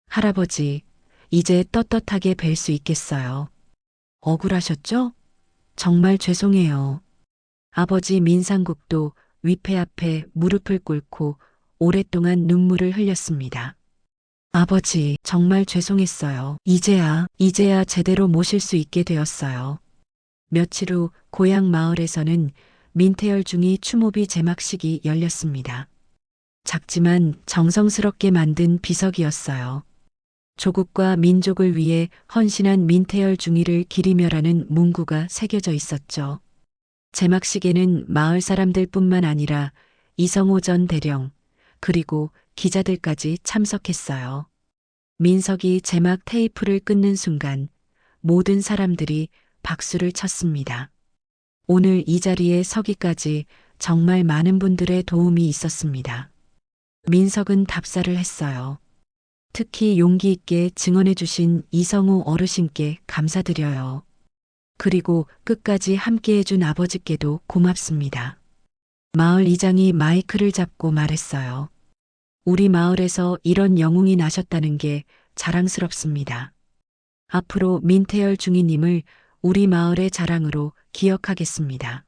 할아버지, 이제 떳떳하게 뵐 수 있겠어요. 억울하셨죠? 정말 죄송해요. 아버지 민상국도 위패 앞에 무릎을 꿇고 오랫동안 눈물을 흘렸습니다. 아버지, 정말 죄송했어요. 이제야 제대로 모실 수 있게 되었어요. 며칠 후 고향 마을에서는 민태열 중이 추모비 제막식이 열렸습니다. 작지만 정성스럽게 만든 비석이었어요. 조국과 민족을 위해 헌신한 민태열 중이를 기리며라는 문구가 새겨져 있었죠. 제막식에는 마을 사람들뿐만 아니라 이성호 전 대령, 그리고 기자들까지 참석했어요. 민석이 제막 테이프를 끊는 순간 모든 사람들이 박수를 쳤습니다. 오늘 이 자리에 서기까지 정말 많은 분들의 도움이 있었습니다. 민석은 답사를 했어요. 특히 용기 있게 증언해 주신 이성우 어르신께 감사드려요. 그리고 끝까지 함께 해준 아버지께도 고맙습니다. 마을 이장이 마이크를 잡고 말했어요. 우리 마을에서 이런 영웅이 나셨다는 게 자랑스럽습니다. 앞으로 민태열 중이님을 우리 마을의 자랑으로 기억하겠습니다.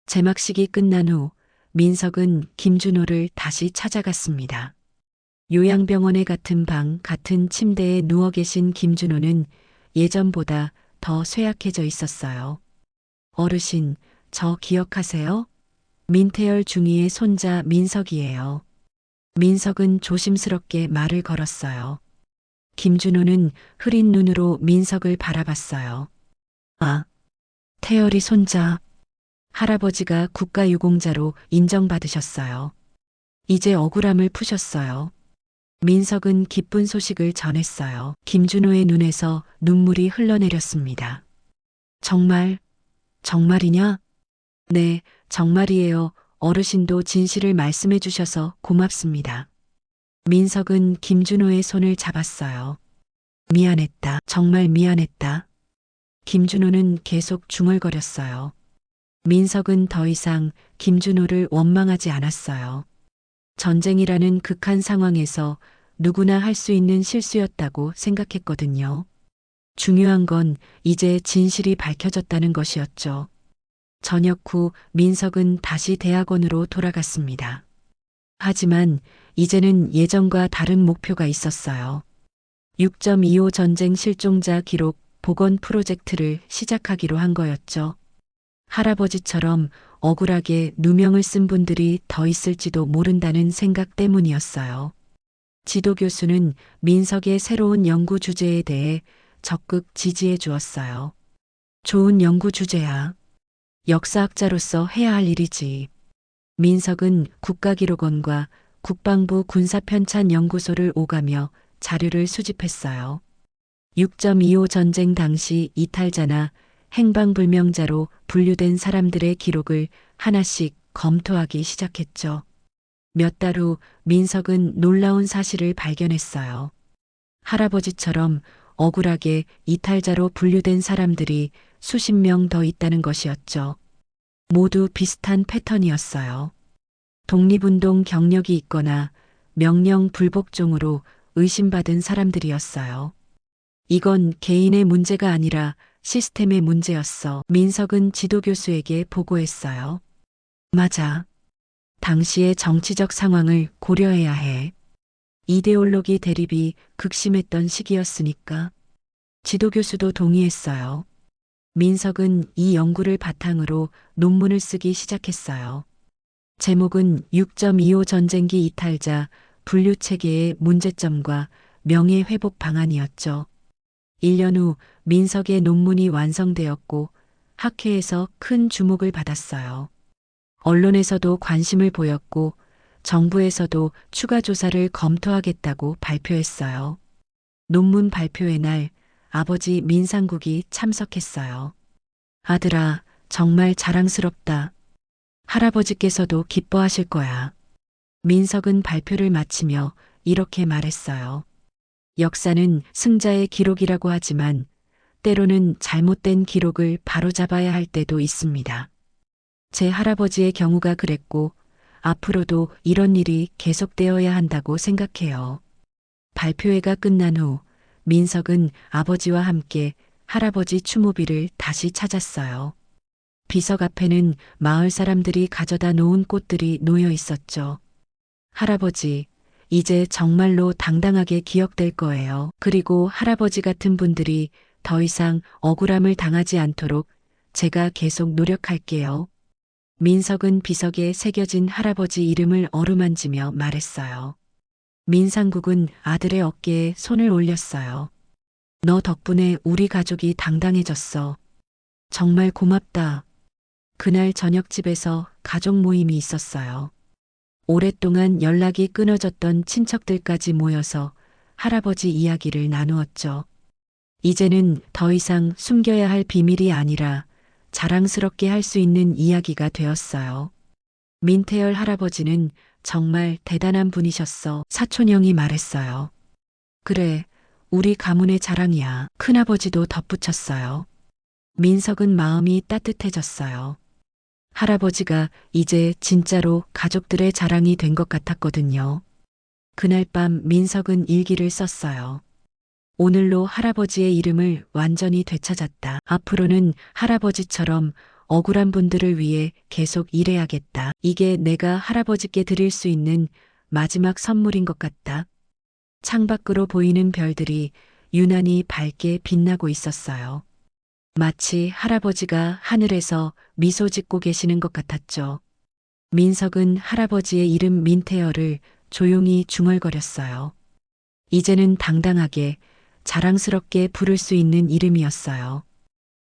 제막식이 끝난 후 민석은 김준호를 다시 찾아갔습니다. 요양병원의 같은 방, 같은 침대에 누워 계신 김준호는 예전보다 더 쇠약해져 있었어요. 어르신, 저 기억하세요? 민태열 중이의 손자 민석이에요. 민석은 조심스럽게 말을 걸었어요. 김준호는 흐린 눈으로 민석을 바라봤어요. 아, 태열이 손자. 할아버지가 국가유공자로 인정받으셨어요. 이제 억울함을 푸셨어요. 민석은 기쁜 소식을 전했어요. 김준호의 눈에서 눈물이 흘러내렸습니다. 정말이냐? 네, 정말이에요. 어르신도 진실을 말씀해 주셔서 고맙습니다. 민석은 김준호의 손을 잡았어요. 미안했다. 정말 미안했다. 김준호는 계속 중얼거렸어요. 민석은 더 이상 김준호를 원망하지 않았어요. 전쟁이라는 극한 상황에서 누구나 할 수 있는 실수였다고 생각했거든요. 중요한 건 이제 진실이 밝혀졌다는 것이었죠. 저녁 후 민석은 다시 대학원으로 돌아갔습니다. 하지만 이제는 예전과 다른 목표가 있었어요. 6.25 전쟁 실종자 기록 복원 프로젝트를 시작하기로 한 거였죠. 할아버지처럼 억울하게 누명을 쓴 분들이 더 있을지도 모른다는 생각 때문이었어요. 지도 교수는 민석의 새로운 연구 주제에 대해 적극 지지해 주었어요. 좋은 연구 주제야. 역사학자로서 해야 할 일이지. 민석은 국가기록원과 국방부 군사편찬연구소를 오가며 자료를 수집했어요. 6.25 전쟁 당시 이탈자나 행방불명자로 분류된 사람들의 기록을 하나씩 검토하기 시작했죠. 몇 달 후 민석은 놀라운 사실을 발견했어요. 할아버지처럼 억울하게 이탈자로 분류된 사람들이 수십 명 더 있다는 것이었죠. 모두 비슷한 패턴이었어요. 독립운동 경력이 있거나 명령 불복종으로 의심받은 사람들이었어요. 이건 개인의 문제가 아니라 시스템의 문제였어. 민석은 지도교수에게 보고했어요. 맞아. 당시의 정치적 상황을 고려해야 해. 이데올로기 대립이 극심했던 시기였으니까. 지도교수도 동의했어요. 민석은 이 연구를 바탕으로 논문을 쓰기 시작했어요. 제목은 6.25 전쟁기 이탈자 분류 체계의 문제점과 명예회복 방안이었죠. 1년 후 민석의 논문이 완성되었고 학회에서 큰 주목을 받았어요. 언론에서도 관심을 보였고 정부에서도 추가 조사를 검토하겠다고 발표했어요. 논문 발표의 날 아버지 민상국이 참석했어요. 아들아, 정말 자랑스럽다. 할아버지께서도 기뻐하실 거야. 민석은 발표를 마치며 이렇게 말했어요. 역사는 승자의 기록이라고 하지만 때로는 잘못된 기록을 바로잡아야 할 때도 있습니다. 제 할아버지의 경우가 그랬고 앞으로도 이런 일이 계속되어야 한다고 생각해요. 발표회가 끝난 후 민석은 아버지와 함께 할아버지 추모비를 다시 찾았어요. 비석 앞에는 마을 사람들이 가져다 놓은 꽃들이 놓여 있었죠. 할아버지, 이제 정말로 당당하게 기억될 거예요. 그리고 할아버지 같은 분들이 더 이상 억울함을 당하지 않도록 제가 계속 노력할게요. 민석은 비석에 새겨진 할아버지 이름을 어루만지며 말했어요. 민상국은 아들의 어깨에 손을 올렸어요. 너 덕분에 우리 가족이 당당해졌어. 정말 고맙다. 그날 저녁집에서 가족 모임이 있었어요. 오랫동안 연락이 끊어졌던 친척들까지 모여서 할아버지 이야기를 나누었죠. 이제는 더 이상 숨겨야 할 비밀이 아니라 자랑스럽게 할 수 있는 이야기가 되었어요. 민태열 할아버지는 정말 대단한 분이셨어. 사촌형이 말했어요. 그래, 우리 가문의 자랑이야. 큰아버지도 덧붙였어요. 민석은 마음이 따뜻해졌어요. 할아버지가 이제 진짜로 가족들의 자랑이 된 것 같았거든요. 그날 밤 민석은 일기를 썼어요. 오늘로 할아버지의 이름을 완전히 되찾았다. 앞으로는 할아버지처럼 억울한 분들을 위해 계속 일해야겠다. 이게 내가 할아버지께 드릴 수 있는 마지막 선물인 것 같다. 창밖으로 보이는 별들이 유난히 밝게 빛나고 있었어요. 마치 할아버지가 하늘에서 미소 짓고 계시는 것 같았죠. 민석은 할아버지의 이름 민태열을 조용히 중얼거렸어요. 이제는 당당하게 자랑스럽게 부를 수 있는 이름이었어요.